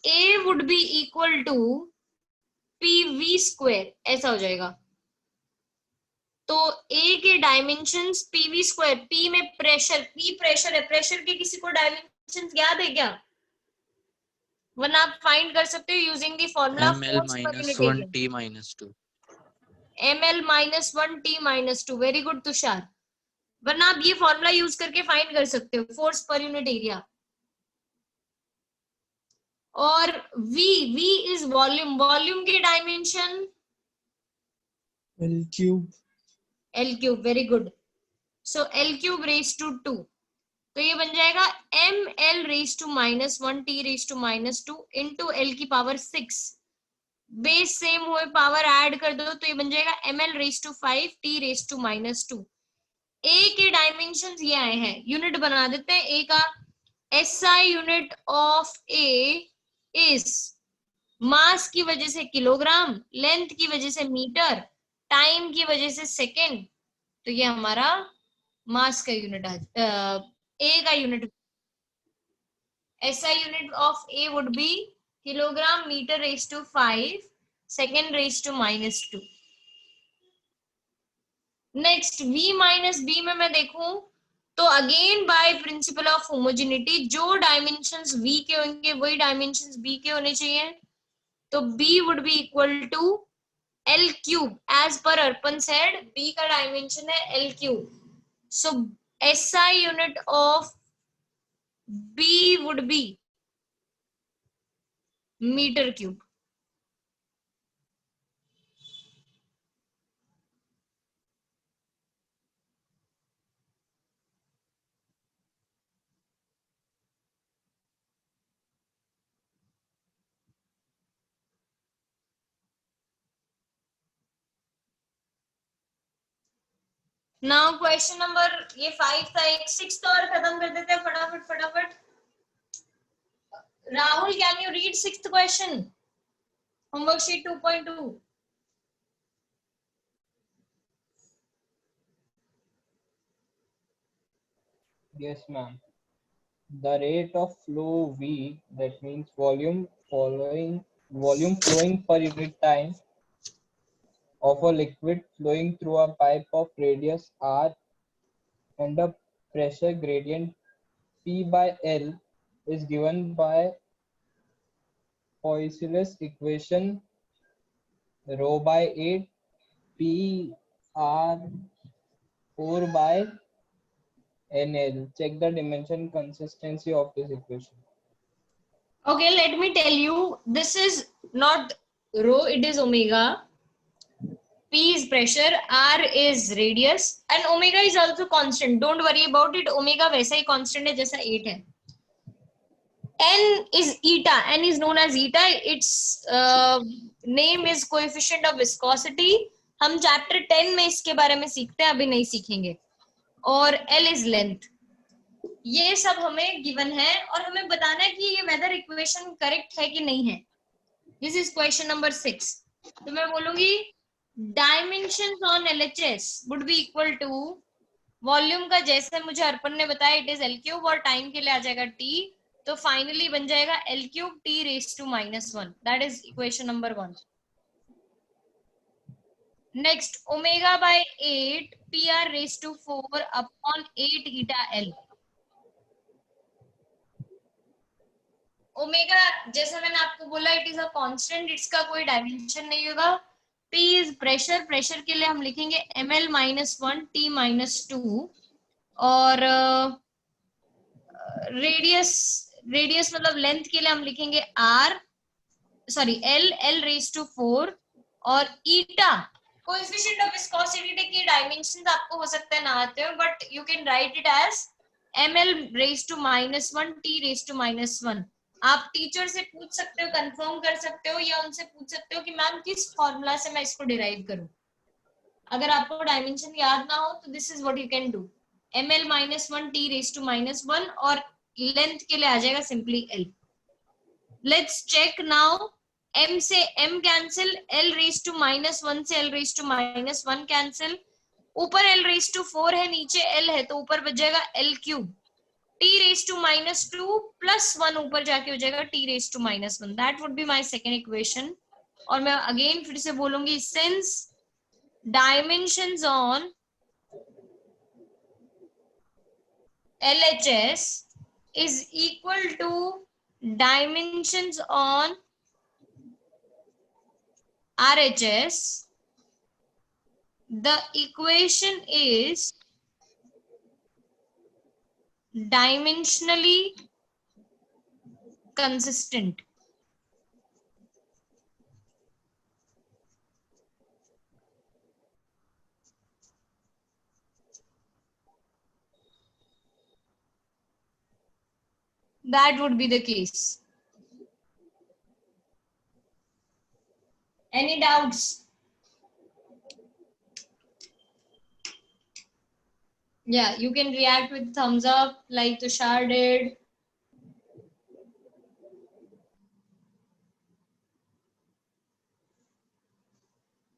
a would be equal to p v square, ऐसा हो जाएगा। तो a के dimensions p v square, p में प्रेशर, p प्रेशर है, प्रेशर के किसी को डायमेंशंस याद है क्या? वरना आप फाइंड कर सकते हो using the formula ml force पर minus unit 1 area. T minus 2. ml minus 1 t minus 2, very good Tushar. वरना आप ये फॉर्मूला यूज करके फाइंड कर सकते हो फोर्स पर यूनिट एरिया। और v इज वॉल्यूम, वॉल्यूम के dimension L cube. l cube, very good. So l cube raise to 2, तो ये बन जाएगा ml raise to minus 1 t raise to minus 2 into l की पावर 6। बेस सेम हुए, पावर ऐड कर दो तो ये बन जाएगा ml raise to 5 t raise to minus 2। a के डायमेंशंस ये आए हैं, यूनिट बना देते हैं a का। SI unit of a is mass की वजह से किलोग्राम, लेंथ की वजह से मीटर, टाइम की वजह से सेकेंड, तो ये हमारा मास का यूनिट a का unit. SI unit of A would be kilogram meter raised to 5 second raised to minus 2। Next V minus B में मैं देखूं तो again by principle of homogeneity जो डायमेंशंस V के होंगे वही डायमेंशंस B के होने चाहिए। तो B would be equal to L cube, as per Arpan said B का डायमेंशन है L cube. So SI unit of B would be metre cube. Now question number ये 5 था, एक 6 और खत्म कर देते हैं फटाफट फटाफट. Rahul, can you read 6th question, homework sheet 2.2? Yes, ma'am. The rate of flow V, that means volume flowing per unit time of a liquid flowing through a pipe of radius R and a pressure gradient P by L is given by Poiseuille's equation rho by 8 P R 4 by NL. Check the dimension consistency of this equation. Okay, let me tell you, this is not rho, it is omega. P is pressure, R is radius, and omega is also constant. Don't worry about it. Omega वैसा ही constant है जैसा 8 है. N is eta. N is known as eta. Its name is coefficient of viscosity. हम chapter 10 में इसके बारे में सीखते हैं, अभी नहीं सीखेंगे. और L is length. ये सब हमें given है और हमें बताना है कि ये weather equation correct है कि नहीं है. This is question number 6. तो मैं बोलूंगी dimensions on LHS would be equal to volume का, जैसे मुझे अर्पण ने बताया, इट इज L क्यूब और टाइम के लिए आ जाएगा T, तो फाइनली बन जाएगा L cube T raise to -1. That is equation number 1. Next, omega by 8 PR raise to 4 upon 8 eta L. Omega जैसे मैंने आपको बोला इट इज अ कांस्टेंट, इसका कोई डायमेंशन नहीं होगा. P इज प्रेशर, प्रेशर के लिए हम लिखेंगे ml -1 T -2 और रेडियस मतलब लेंथ के लिए हम लिखेंगे L रेज टू 4 और ईटा कोएफिशिएंट ऑफ विस्कोसिटी के डायमेंशंस आपको हो सकता है ना आते हो, but you can write it as ml raise to -1 T raise to -1. आप टीचर से पूछ सकते हो, कंफर्म कर सकते हो, या उनसे पूछ सकते हो कि मैम किस फॉर्मूला से मैं इसको डिराइव करूं. अगर आपको डायमेंशन याद ना हो तो this is what you can do, ml -1 T raise to -1 और लेंथ के लिए आ जाएगा simply L. Let's check now. M से M cancel, L raise to -1 से L रेज टू -1 कैंसिल. ऊपर L रेज टू 4 है, नीचे L है, तो ऊपर बच जाएगा L cube. T raise to -2 plus 1 ऊपर जाके हो जाएगा T raise to -1. That would be my second equation. और मैं अगेन फिर से बोलूंगी, since dimensions on LHS is equal to dimensions on RHS, the equation is dimensionally consistent. That would be the case. Any doubts? Yeah, you can react with thumbs up like Tushar did.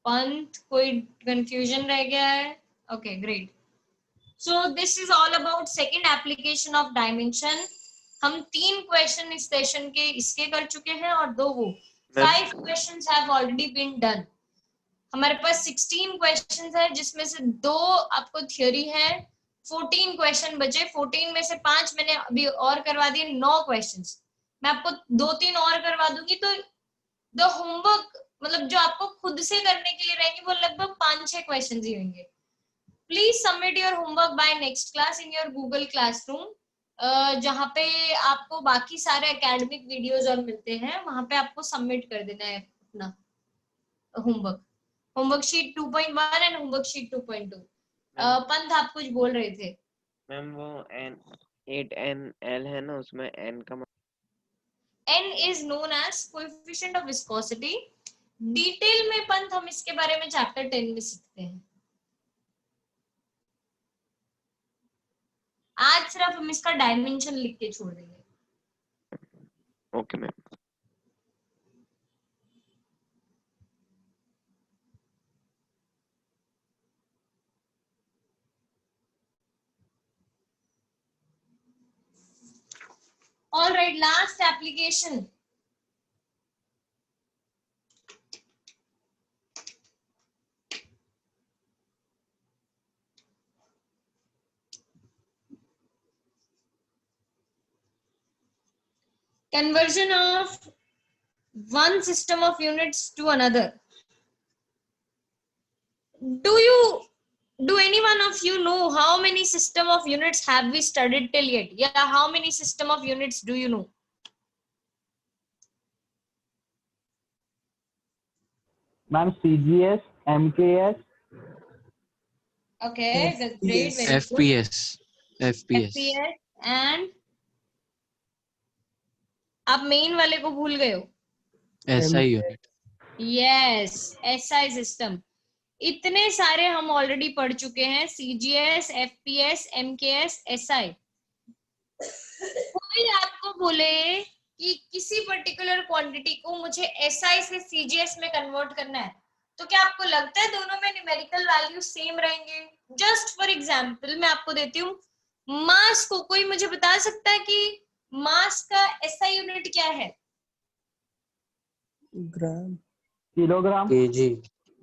पंथ, कोई कंफ्यूजन रह गया है? Okay, great. So this is all about second application of dimension. हम 3 क्वेश्चन इस सेशन के इसके कर चुके हैं और 2 वो. 5 questions have already been done. हमारे पास 16 क्वेश्चंस है, जिसमें से 2 आपको थ्योरी है. 14 क्वेश्चन बचे. 14 में से 5 मैंने अभी और करवा दिए. 9 क्वेश्चंस मैं आपको 2-3 और करवा दूंगी. तो द होमवर्क मतलब जो आपको खुद से करने के लिए रहेंगे वो लगभग 5-6 क्वेश्चन ही होंगे. Please submit your homework by next class in your Google classroom, जहाँ पे आपको बाकी सारे एकेडमिक वीडियोस और मिलते हैं. वहां पे आपको सबमिट कर देना है अपना homework sheet 2.1 and homework sheet 2.2. पंथ, आप कुछ बोल रहे थे? मैम वो N8NL है ना, उसमें N का N is known as coefficient of viscosity. Detail में पंथ हम इसके बारे में चैप्टर 10 में सीखते हैं. आज सिर्फ हम इसका डायमेंशन लिख के छोड़ देंगे। Okay ma'am. All right, last application. Conversion of one system of units to another. Do any one of you know how many system of units have we studied till yet? Yeah, how many system of units do you know? Ma'am, CGS, MKS. Okay, that's great. Very good. FPS. FPS and आप मेन वाले को भूल गए हो? SI unit. Yes, SI system. इतने सारे हम ऑलरेडी पढ़ चुके हैं, CGS, FPS, MKS, SI. कोई आपको बोले कि किसी पर्टिकुलर क्वांटिटी को मुझे SI से CGS में कन्वर्ट करना है, तो क्या आपको लगता है दोनों में न्यूमेरिकल वैल्यू सेम रहेंगे? जस्ट फॉर एग्जांपल मैं आपको देती हूँ, मास को कोई मुझे बता सकता है कि मास का SI यूनिट क्या है? ग्राम, किलोग्राम, केजी,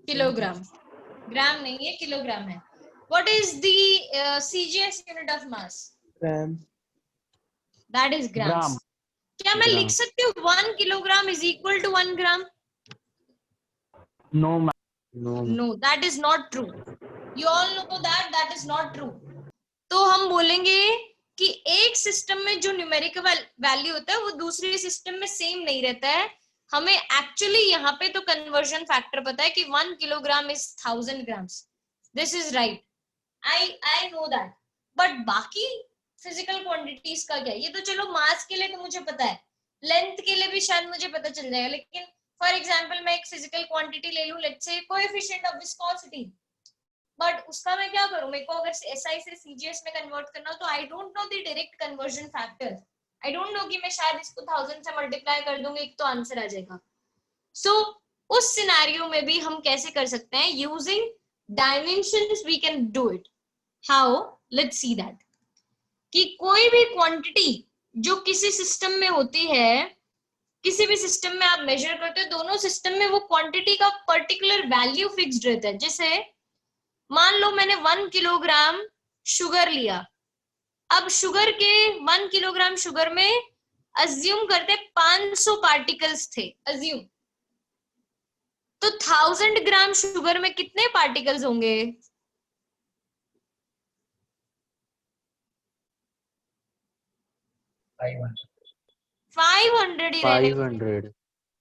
किलोग्राम. ग्राम नहीं है, किलोग्राम है. What is the CGS unit of mass? Gram, That is grams. ग्राम. क्या मैं ग्राम. लिख सकती हूँ 1 kilogram is equal to 1 gram? No, ma'am. No. No, that is not true. You all know that that is not true. तो हम बोलेंगे कि एक सिस्टम में जो न्यूमेरिकल वैल्यू होता है वो दूसरे सिस्टम में सेम नहीं रहता है. हमें एक्चुअली यहाँ पे तो कन्वर्जन फैक्टर पता है कि 1 kilogram is 1000 grams. This is right. I know that. But बाकी फिजिकल क्वांटिटीज का क्या? ये तो चलो मास के लिए तो मुझे पता है, लेंथ के लिए भी शायद मुझे पता चल जाएगा, लेकिन फॉर एग्जांपल मैं एक फिजिकल क्वांटिटी ले लूं, let's say coefficient of viscosity, but उसका मैं क्या करूं? मेरे को अगर SI से CGS में कन्वर्ट करना हो तो I don't know the direct conversion factor. I don't no कि मैं शायद इसको 1000 से मल्टीप्लाई कर दूंगी एक तो आंसर आ जाएगा. सो उस सिनेरियो में भी हम कैसे कर सकते हैं? Using dimensions we can do it. How? Let's see that. कि कोई भी क्वांटिटी जो किसी सिस्टम में होती है, किसी भी सिस्टम में आप मेजर करते हो, दोनों सिस्टम में वो क्वांटिटी का पर्टिकुलर वैल्यू फिक्स्ड रहता है. जैसे मान लो मैंने 1 किलोग्राम शुगर लिया. अब शुगर के 1 किलोग्राम शुगर में अज्यूम करते 500 पार्टिकल्स थे. अज्यूम तो 1000 ग्राम शुगर में कितने पार्टिकल्स होंगे? 500 ही रहेंगे. 500.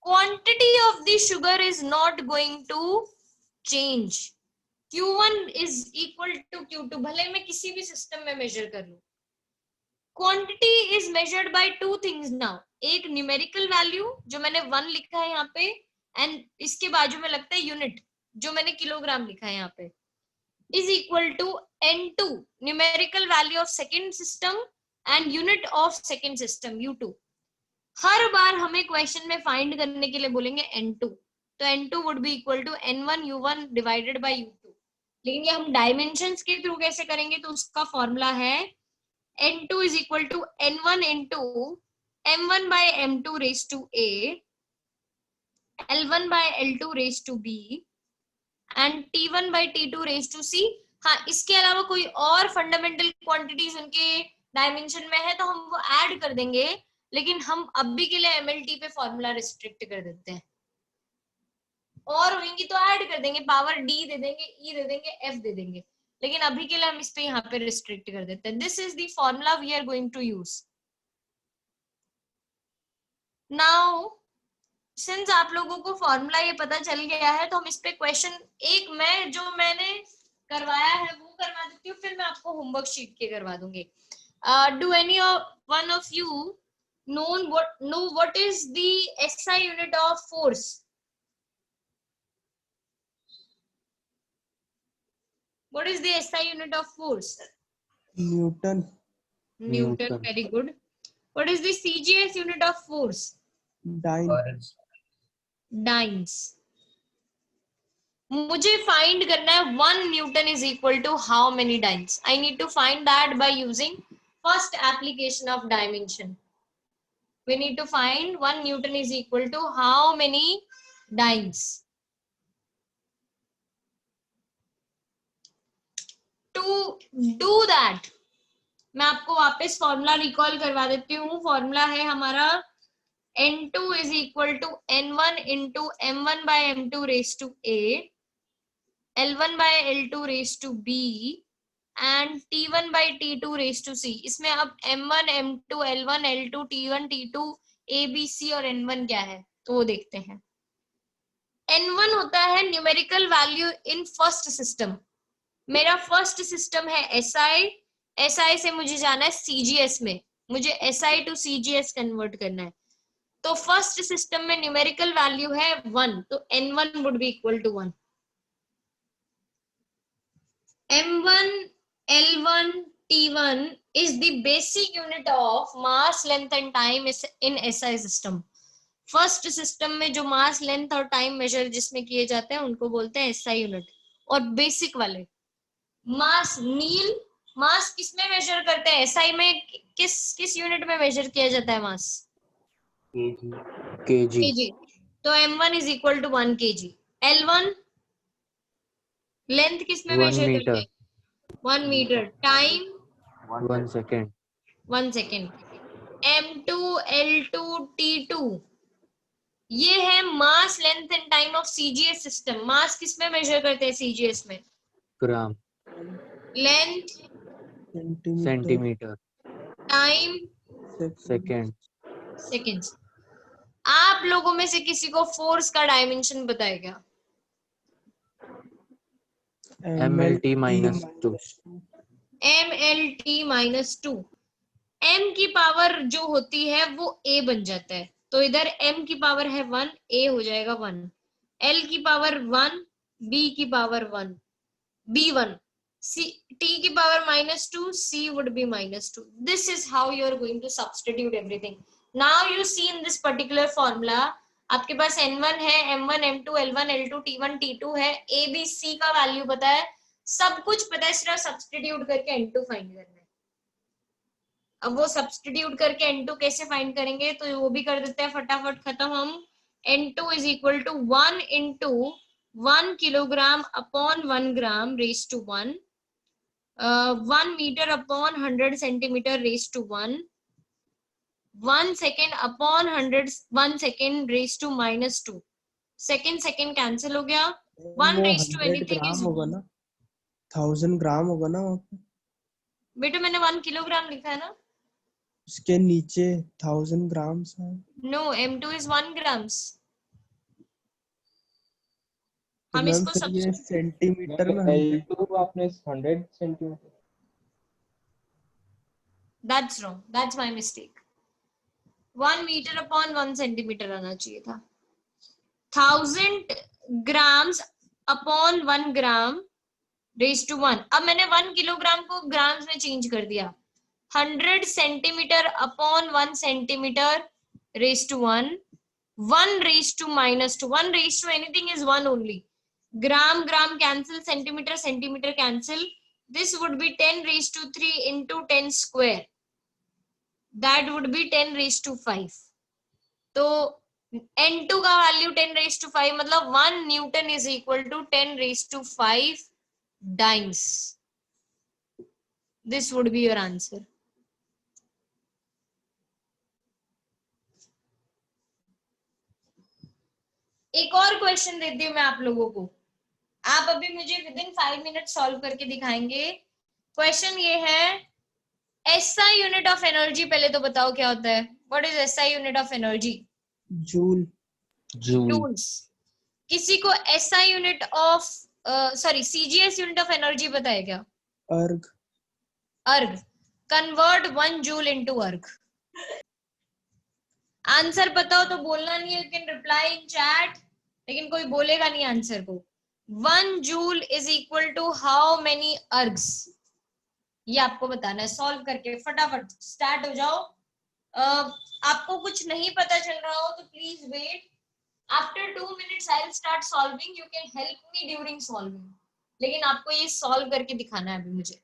Quantity of the sugar is not going to change. Q1 is equal to Q2. भले मैं किसी भी सिस्टम में मेजर कर लूं. Quantity is measured by two things now. एक न्यूमेरिकल वैल्यू जो मैंने 1 लिखा है यहाँ पे, एंड इसके बाजू में लगता है यूनिट जो मैंने किलोग्राम लिखा है यहाँ पे, is equal to N2, numerical value of second system and unit of second system U2. हर बार हमें क्वेश्चन में फाइंड करने के लिए बोलेंगे N2, तो N2 would be equal to N1 U1 divided by U2. लेकिन ये हम डायमेंशंस के थ्रू कैसे करेंगे? तो उसका फॉर्मूला है N2 is equal to N1 into M1 by M2 raised to A, L1 by L2 raised to B and T1 by T2 raised to C. हाँ, इसके अलावा कोई और फंडामेंटल क्वांटिटीज उनके डायमेंशन में है तो हम वो ऐड कर देंगे, लेकिन हम अभी के लिए MLT पे फॉर्मूला रिस्ट्रिक्ट कर देते हैं. और होंगी तो ऐड कर देंगे, पावर D दे देंगे, E दे देंगे, F दे देंगे, लेकिन अभी के लिए हम इस पे यहाँ पे रिस्ट्रिक्ट कर देते हैं. This is the formula we are going to use. Now since आप लोगों को फॉर्मूला ये पता चल गया है तो हम इस पे क्वेश्चन एक मैं जो मैंने करवाया है वो करवा देती हूँ, फिर मैं आपको होमवर्क शीट के करवा दूंगी. Do any one of you know what is the SI unit of force? What is the SI unit of force? Newton. Newton. Very good. What is the CGS unit of force? Dyne. Dynes. मुझे फाइंड करना है 1 newton is equal to how many dynes. I need to find that by using first application of dimension. We need to find 1 Newton is equal to how many dynes. To do that, मैं आपको वापस फॉर्मूला रिकॉल करवा देती हूँ. फॉर्मूला है हमारा N2 is equal to N1 into M1 by M2 raised to A, L1 by L2 raised to B, and T1 by T2 raised to C. इसमें अब M1, M2, L1, L2, T1, T2, A, B, C और N1 क्या है तो वो देखते हैं. N1 होता है numerical value in first system. मेरा फर्स्ट सिस्टम है SI. SI से मुझे जाना है CGS में. मुझे SI टू CGS कन्वर्ट करना है. तो फर्स्ट सिस्टम में न्यूमेरिकल वैल्यू है 1, तो N1 would be equal to 1. M1, L1, T1 is the basic unit of mass, length and time in SI system. First system में जो मास, लेंथ और टाइम मेजर जिसमें किए जाते हैं उनको बोलते हैं SI यूनिट. और बेसिक वाले मास, नील मास किस में मेजर करते हैं? SI में किस यूनिट में मेजर किया जाता है मास? kg. तो M1 is equal to 1 kg. L1 length किस में मेजर करते हैं? 1 metre. Time 1 second. 1 second. M2, L2, T2 ये है mass, length and time of CGS system. Mass किस में मेजर करते हैं CGS में? Gram. Length centimetre. Time seconds. आप लोगों में से किसी को फोर्स का डायमेंशन बताएगा? MLT minus 2. MLT minus 2. M की पावर जो होती है वो A बन जाता है. तो इधर M की पावर है 1, A हो जाएगा 1. L की पावर 1, B की पावर 1, B1. T की power -2, C would be -2. This is how you are going to substitute everything. Now you see in this particular formula, आपके पास N1 है, M1, M2, L1, L2, T1, T2 है, A, B, C का वैल्यू पता है, सब कुछ पता है, सिर्फ सब्स्टिट्यूट करके N2 फाइंड करना है. अब वो सब्स्टिट्यूट करके N2 कैसे फाइंड करेंगे तो वो भी कर देते हैं फटाफट खत्म हम. N2 is equal to 1 into 1 kilogram upon 1 gram raised to 1, 1 meter upon 100 centimeter raised to 1, 1 second upon 1 second raised to -2. Second cancel हो गया. 1 raised to anything is होगा ना, 1000 ग्राम होगा ना वहाँ पे. बेटा मैंने 1 किलोग्राम लिखा है ना. उसके नीचे 1000 ग्राम है. No, M2 is 1 grams. हम इसको ये सेंटीमीटर में L2 आपने 100 centimetre. That's wrong. That's my mistake. 1 meter upon 1 centimeter आना चाहिए था. 1000 grams upon 1 gram raised to 1. अब मैंने 1 किलोग्राम को ग्राम्स में चेंज कर दिया. 100 centimetre upon 1 centimetre raised to 1. 1 raised to -2. 1 raised to anything is 1 only. Gram cancel, centimeter cancel. This would be 10 raised to 3 into 10 square. That would be 10 raised to 5. तो N2 का वैल्यू 10 raised to 5 मतलब 1 Newton is equal to 10 raised to 5 dynes. This would be your answer. एक और क्वेश्चन देती हूँ मैं आप लोगों को. आप अभी मुझे विदिन 5 मिनट सॉल्व करके दिखाएंगे. क्वेश्चन ये है, SI यूनिट ऑफ एनर्जी पहले तो बताओ क्या होता है. What is SI unit of energy? Joule. Joules. किसी को SI unit of CGS unit of energy पता है क्या? Erg. Convert 1 joule into erg. Answer पता हो तो बोलना नहीं है, you can reply in chat, लेकिन कोई बोलेगा नहीं आंसर को. 1 joule is equal to how many ergs? ये आपको बताना है सॉल्व करके। फटाफट स्टार्ट हो जाओ। आपको कुछ नहीं पता चल रहा हो तो please wait, after 2 minutes I will start solving, you can help me during solving, लेकिन आपको ये सॉल्व करके दिखाना है अभी मुझे।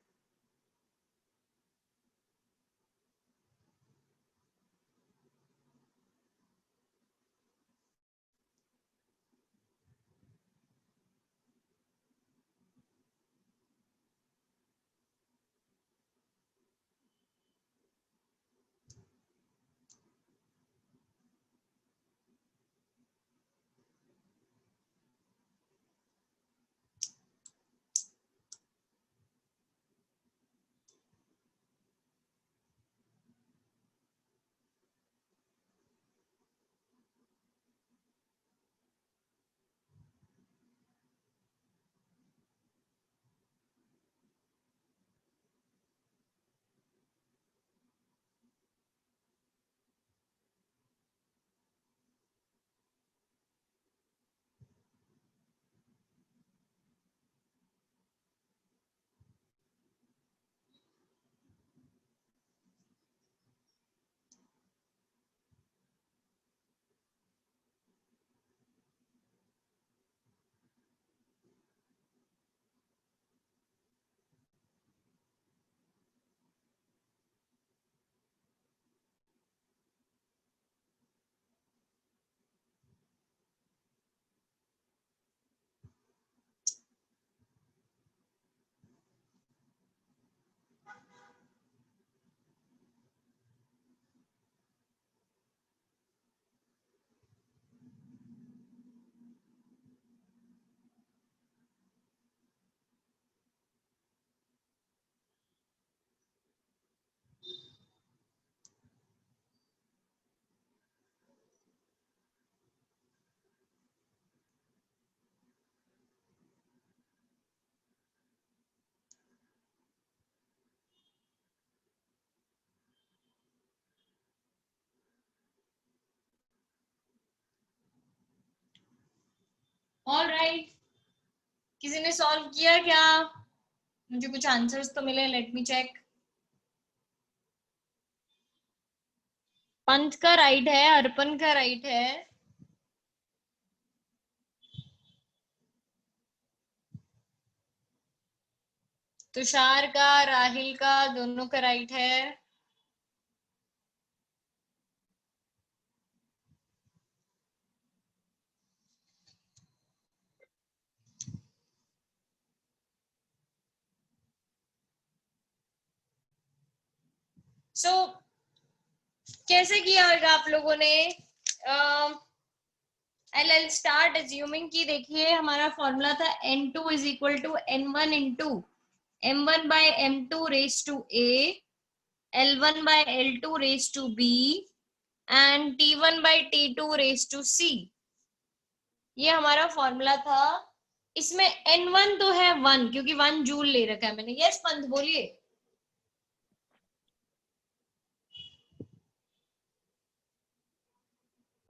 ऑलराइट, किसी ने सॉल्व किया क्या? मुझे कुछ आंसर्स तो मिले, लेट मी चेक। पंथ का राइट है, अर्पण का राइट है, तुषार का, राहिल का, दोनों का राइट है। सो कैसे किया होगा आप लोगों ने? I'll start assuming कि देखिए हमारा फॉर्मूला था N2 is equal to N1 into M1 by M2 raised to A, L1 by L2 raised to B and T1 by T2 raised to C। ये हमारा फॉर्मूला था। इसमें N1 तो है 1 क्योंकि 1 जूल ले रखा है मैंने। यस पंत बोलिए।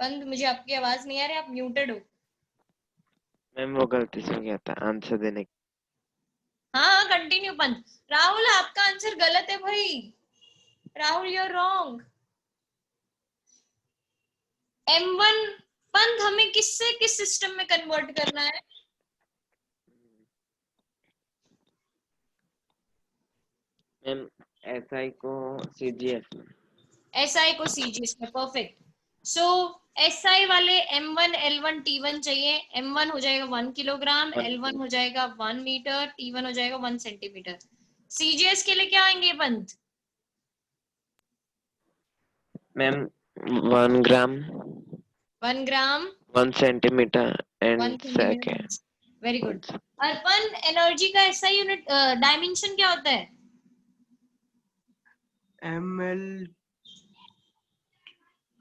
पंत मुझे आपकी आवाज नहीं आ रही, आप म्यूटेड हो। मैम वो गलती से हो गया था आंसर देने। हाँ कंटिन्यू पंत। राहुल आपका आंसर गलत है भाई, Rahul you are wrong. M1 पंत हमें किससे किस सिस्टम में कन्वर्ट करना है? मैम SI को CGS में। SI को CGS में, परफेक्ट। सो SI वाले M1 L1 T1 चाहिए। M1 हो जाएगा 1 किलोग्राम, L1 हो जाएगा 1 मीटर, T1 हो जाएगा 1 सेंटीमीटर। CGS के लिए क्या आएंगे Pant? Ma'am 1 gram, 1 gram, 1 centimetre 1 and centimetre. Very good. Arpan energy का SI यूनिट डायमेंशन क्या होता है? ml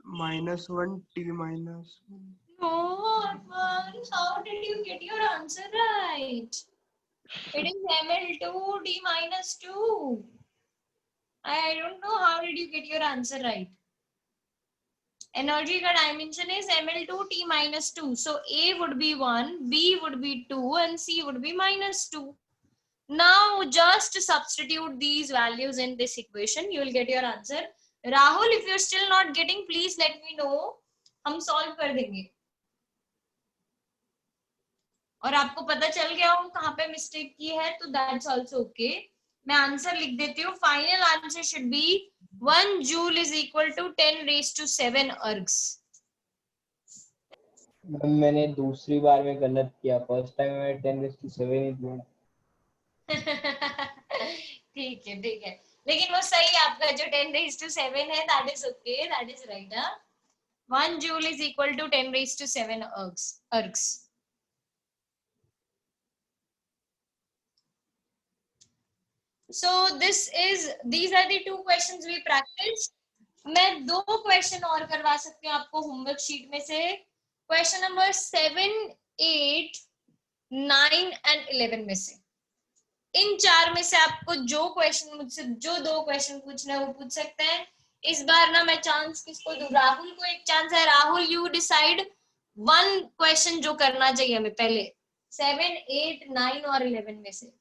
-1 t -1। No, Arpan, how did you get your answer right? It is ml2 t -2. I don't know how did you get your answer right. Energy का dimension is ml2 t -2. So A would be 1, B would be 2 and C would be -2. Now just substitute these values in this equation. You will get your answer. Rahul, if you're still not getting, please let me know. हम solve कर देंगे. और आपको पता चल गया हो कहाँ पे मिस्टेक की है तो that's also okay. मैं आंसर लिख देती हूँ. Final answer should be 1 joule is equal to 10 raised to 7 ergs. मैंने दूसरी बार में गलत किया. फर्स्ट टाइम में 10⁻7 ही दिया. ठीक है ठीक है, लेकिन वो सही है आपका जो 10⁻7 है. That is okay, that is right. 1 joule is equal to 10⁻7 ergs. So these are the 2 questions we practiced. मैं 2 क्वेश्चन और करवा सकती हूँ आपको होमवर्क शीट में से. क्वेश्चन नंबर 7, 8, 9 एंड 11 में से. इन 4 में से आपको जो क्वेश्चन मुझसे जो 2 क्वेश्चन पूछना है वो पूछ सकते हैं. इस बार ना मैं चांस किसको दूं? राहुल को एक चांस है. राहुल यू डिसाइड 1 क्वेश्चन जो करना चाहिए हमें पहले 7, 8, 9 और 11 में से.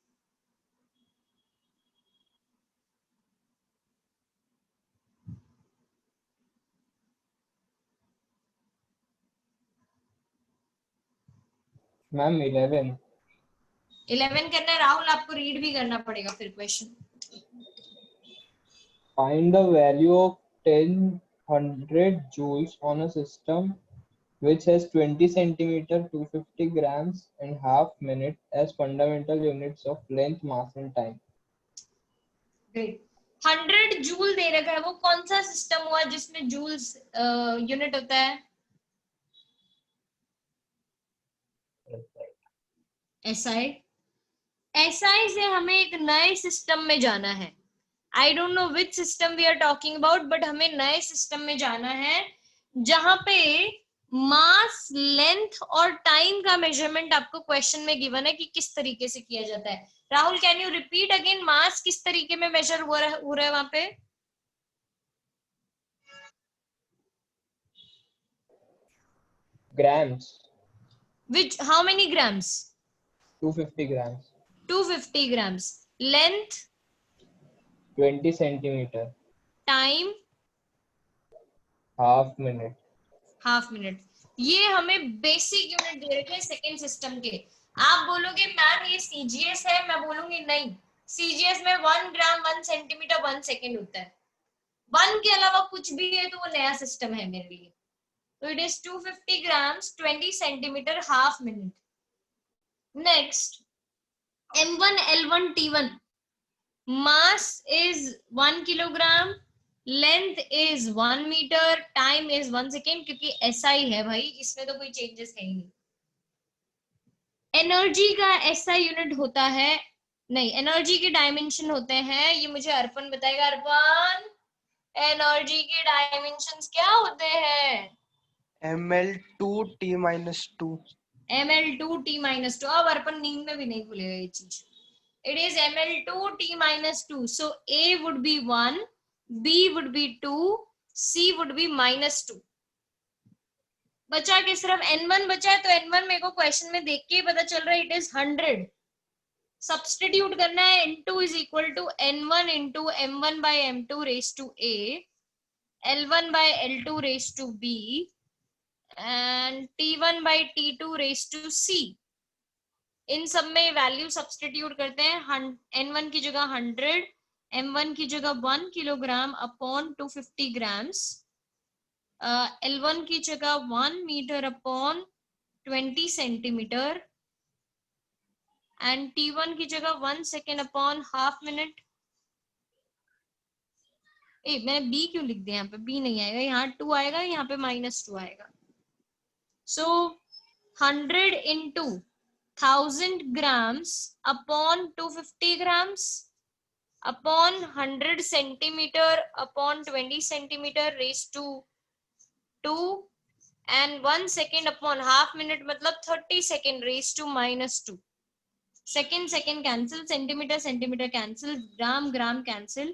मैम 11 करना है. राहुल आपको रीड भी करना पड़ेगा फिर question. Find the value of 100 joules on a system which has 20 centimeter, 250 grams and half minute as fundamental units of length, mass and time. Great. 100 joule दे रखा है. वो कौन सा सिस्टम हुआ जिसमें जूल्स यूनिट होता है? SI से हमें एक नए सिस्टम में जाना है. I don't know which system we are talking about, but हमें नए सिस्टम में जाना है जहां पे मास, लेंथ और टाइम का मेजरमेंट आपको क्वेश्चन में गिवन है कि किस तरीके से किया जाता है. Rahul, can you repeat again? Mass किस तरीके में मेजर हो रहा है वहां पे? Grams. Which, how many grams? 250 grams. 250 grams. Length? 20 centimeter. Time? Half minute. Half minute. ये हमें बेसिक यूनिट दे रखे हैं सेकेंड सिस्टम के. आप बोलोगे मैम ये सीजीएस है, मैं बोलूंगी नहीं. सीजीएस में 1 ग्राम 1 सेंटीमीटर 1 सेकेंड होता है. 1 के अलावा कुछ भी है तो वो नया सिस्टम है मेरे लिए. तो it is 250 grams 20 centimetre half minute. Next M1, L1, T1. Mass is 1 kilogram. Length is 1 metre. Time is 1 second. क्योंकि SI है भाई, इसमें तो कोई चेंजेस है ही नहीं. एनर्जी का SI यूनिट होता है, नहीं, एनर्जी के डायमेंशन होते हैं. ये मुझे अर्पण बताएगा. अर्पण, एनर्जी के डायमेंशंस क्या होते हैं? ml2t-2. ml2t-2. अब अर्पण नींद में भी नहीं भूलेगा ये चीज. It is ml2t-2. So A would be 1, B would be 2, C would be -2. बचा के सिर्फ N1 बचा है. तो N1 मेरे को क्वेश्चन में देख के ही पता चल रहा है. It is 100. सब्स्टिट्यूट करना है. N2 is equal to N1 into M1 by M2 raised to A, L1 by L2 raised to B and T1 by T2 raised to C. इन सब में वैल्यू सब्स्टिट्यूट करते हैं. N1 की जगह 100, M1 की जगह 1 किलोग्राम अपॉन 250 ग्राम्स, L1 की जगह 1 metre upon 20 centimetre and T1 की जगह 1 सेकेंड अपॉन हाफ मिनट. मैंने B क्यों लिख दिया? यहाँ पे B नहीं आएगा, यहाँ 2 आएगा, यहाँ पे -2 आएगा. सो 100 into 1000 grams upon 250 grams upon 100 centimeter upon 20 centimeter raised to 2 and 1 second upon half minute, मतलब 30 second raised to -2. second cancel, centimeter cancel, gram cancel.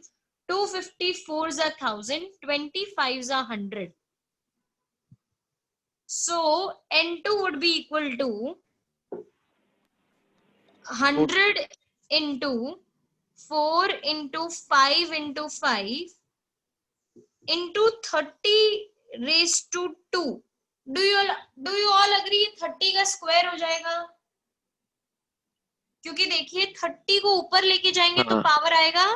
254 is 1000, 25 is 100. So N2 would be equal to 100 into 4 into 5 into 5 into 30 raised to 2. Do you all agree 30 का स्क्वायर हो जाएगा? क्योंकि देखिए 30 को ऊपर लेके जाएंगे तो पावर आएगा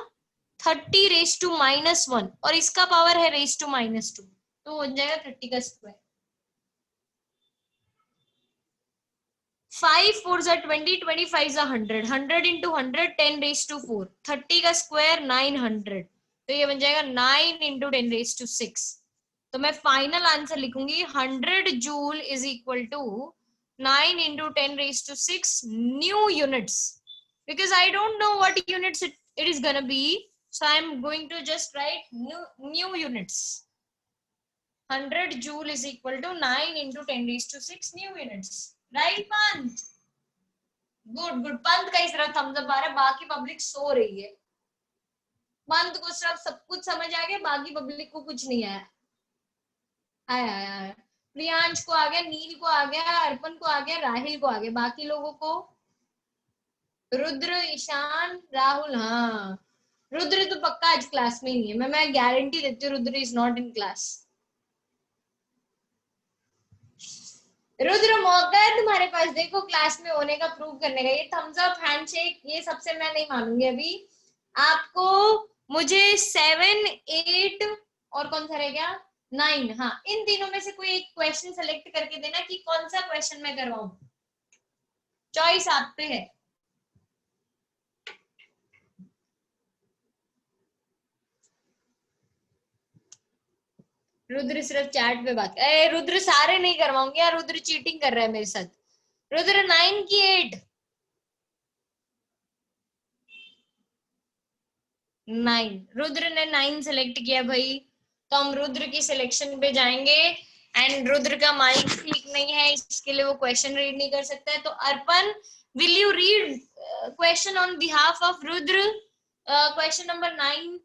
30 रेज टू -1 और इसका पावर है रेज टू -2, तो हो जाएगा 30 का स्क्वायर। 5 4 जा 20, 25 जा 100, 100 into 100 10 raised to 4, 30 का स्क्वायर 900, तो ये बन जाएगा 9 into 10 raised to 6। तो मैं फाइनल आंसर लिखूंगी 100 joule is equal to 9 into 10 raised to 6 new units, because I don't know what units it is gonna be, so I'm going to just write new units. 100 joule is equal to 9 into 10 raised to 6 new units. Right, Pant? Good. Pant का इस तरह thumbs up आ रहा है, बाकी पब्लिक सो रही है। पंत को सिर्फ सब कुछ समझ आ गया, बाकी पब्लिक को कुछ नहीं आया। आया प्रियांश को आ गया, नील को आ गया, अर्पण को आ गया, राहिल को आ गया, बाकी लोगों को रुद्र, ईशान, राहुल, हाँ रुद्र तो पक्का आज क्लास में ही है, मैं गारंटी देती हूँ Rudra is not in class. Rudra मौका है तुम्हारे पास, देखो क्लास में होने का प्रूव करने का। ये थम्स अप, हैंडशेक, ये सबसे मैं नहीं मानूंगी अभी। आपको मुझे 7 8 और कौन सा रह गया 9, हाँ इन तीनों में से कोई एक क्वेश्चन सेलेक्ट करके देना कि कौन सा क्वेश्चन मैं करवाऊं, चॉइस आप पे है। रुद्र सिर्फ चैट पे बात, रुद्र सारे नहीं करवाऊंगी यार, रुद्र चीटिंग कर रहा है मेरे साथ। रुद्र 9 की 8 9, रुद्र ने 9 सेलेक्ट किया भाई, तो हम रुद्र की सिलेक्शन पे जाएंगे। एंड रुद्र का माइक ठीक नहीं है, इसके लिए वो क्वेश्चन रीड नहीं कर सकता है। तो Arpan, will you read question on behalf of Rudra, question number 9?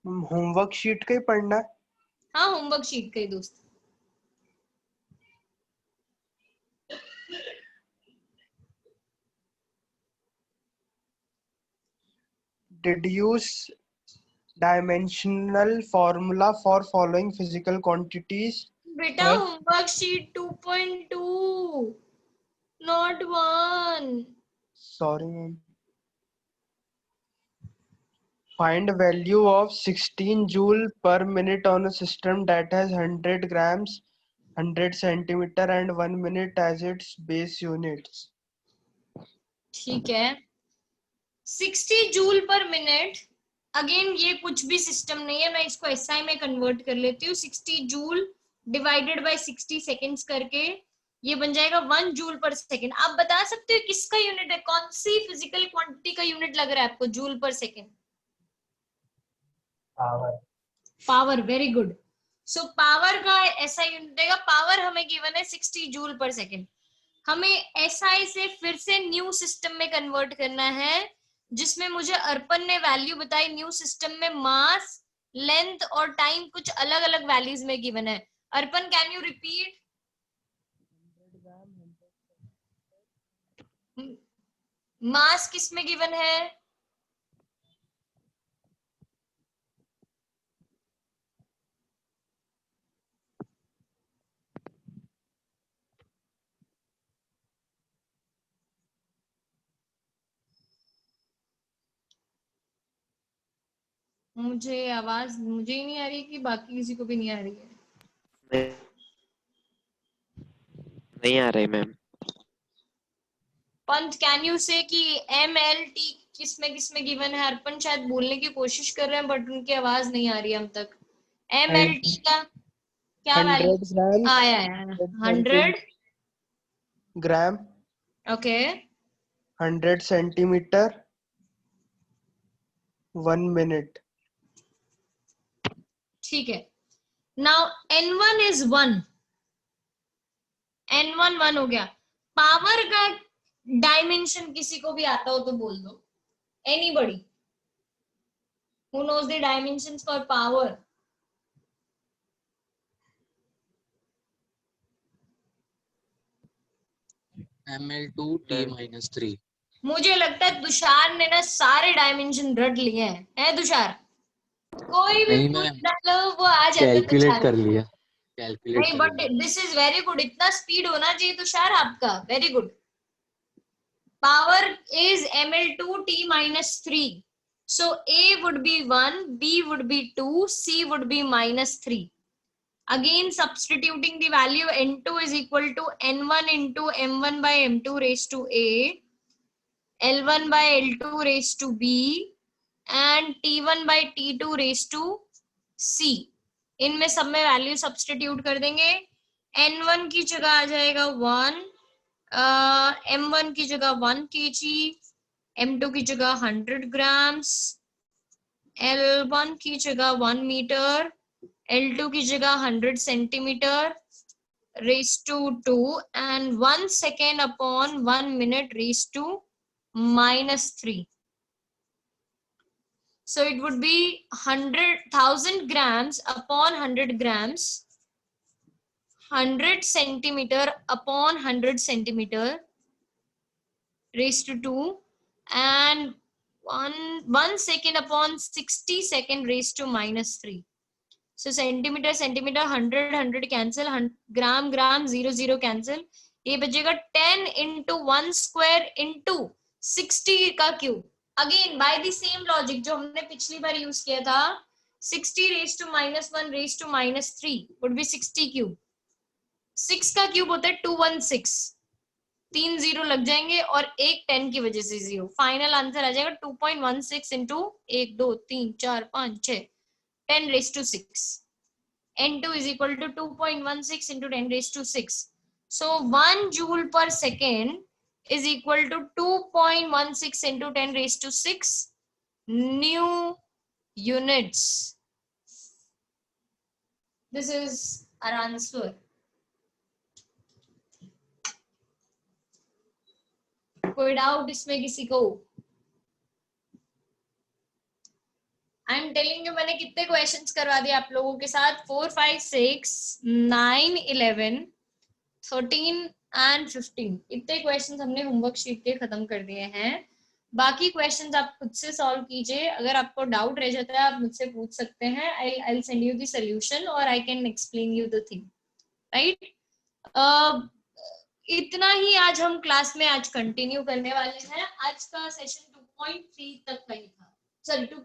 Homework sheet का ही पढ़ना है? हाँ होमवर्क शीट का ही दोस्त। Deduce dimensional formula for following physical quantities. बेटा homework sheet 2.2 not 1. Sorry ma'am. Find value of 16 joule per minute on a system that has 100 grams, 100 centimeter and 1 minute as its base units. ठीक है, 60 जूल पर मिनट, अगेन ये कुछ भी सिस्टम नहीं है, मैं इसको एसआई में कन्वर्ट कर लेती हूँ। 60 जूल डिवाइडेड बाय 60 सेकेंड्स करके ये बन जाएगा 1 जूल पर सेकेंड। आप बता सकते हो किसका यूनिट है, कौन सी फिजिकल क्वांटिटी का यूनिट लग रहा है आपको जूल पर second? Power, very good. So power का ऐसा यूनिट देगा, पावर हमें गिवन है 60 जूल पर सेकेंड। हमें एसआई से फिर से न्यू सिस्टम में कन्वर्ट करना है, जिसमें मुझे अर्पण ने वैल्यू बताई। न्यू सिस्टम में मास, लेंथ और टाइम कुछ अलग अलग वैल्यूज में गिवन है। अर्पण कैन यू रिपीट? मास किस में गिवन है? मुझे आवाज मुझे ही नहीं आ रही कि बाकी किसी को भी नहीं आ रही है? नहीं आ रही मैम। पंत कैन यू से कि MLT किसमें गिवन है? अर्पण शायद बोलने की कोशिश कर रहे हैं बट उनकी आवाज नहीं आ रही हम तक। MLT का क्या वैल्यू आया है? 100 ग्राम, ओके, 100 सेंटीमीटर, 1 मिनट। ठीक है। नाउ N1 इज 1, N1 1 हो गया। पावर का डायमेंशन किसी को भी आता हो तो बोल दो, anybody. Who knows the dimensions for power? ml2 t minus 3. मुझे लगता है तुषार ने ना सारे डायमेंशन रट लिए हैं, है तुषार? कोई भी नहीं पूछ मैम, डालो वो आ जाता है कैलकुलेट तुषार कर को। लिया, कैलकुलेट नहीं, कर बट लिया। दिस इज वेरी गुड, इतना स्पीड होना चाहिए तुषार आपका, very good. Power is ml2t minus 3. So A would be 1, B would be 2, C would be minus 3. Again substituting the value n2 is equal to n1 into m1 by m2 raised to A, L1 by L2 raised to B, and T1 by T2 raised to C. इनमें सब में वैल्यू सब्स्टिट्यूट कर देंगे। n1 की जगह आ जाएगा 1, m1 की जगह 1 kg, m2 की जगह 100 grams, L1 की जगह 1 meter, L2 की जगह 100 centimeter raised to 2, and 1 second upon 1 minute raised to minus 3. So it would be 100,000 grams upon 100 grams, 100 centimeter upon 100 centimeter raised to 2, and 1 second upon 60 second raised to minus 3. So centimeter 100 cancel, gram 0 cancel, ये बचेगा 10 into 1 square into 60 का cube. Again by the same logic जो हमने पिछली बार यूज किया था, 60 raised to minus 1 raised to minus 3 would be 60 cube. 6 का क्यूब होता है 216, 3 जीरो लग जाएंगे और एक 10 की वजह से जीरो। फाइनल आंसर आ जाएगा 2.16 into 1 2 3 4 5 6 10 raised to 6. N2 is equal to 2.16 into 10 raised to 6. So 1 joule per second is equal to 2.16 into 10 raised to 6 new units. This is our answer. कोई डाउट इसमें किसी को? आई एम टेलिंग यू, मैंने कितने क्वेश्चंस करवा दिए आप लोगों के साथ? 4 5 6 9 11 13 एंड 15, इतने क्वेश्चंस हमने होमवर्क शीट के खत्म कर दिए हैं। बाकी क्वेश्चंस आप खुद से सॉल्व कीजिए। अगर आपको डाउट रह जाता है आप मुझसे पूछ सकते हैं। I will send you the solution और I can explain you the thing, right? इतना ही आज हम क्लास में आज कंटिन्यू करने वाले हैं। आज का सेशन 2.3 तक का ही था, सॉरी 2.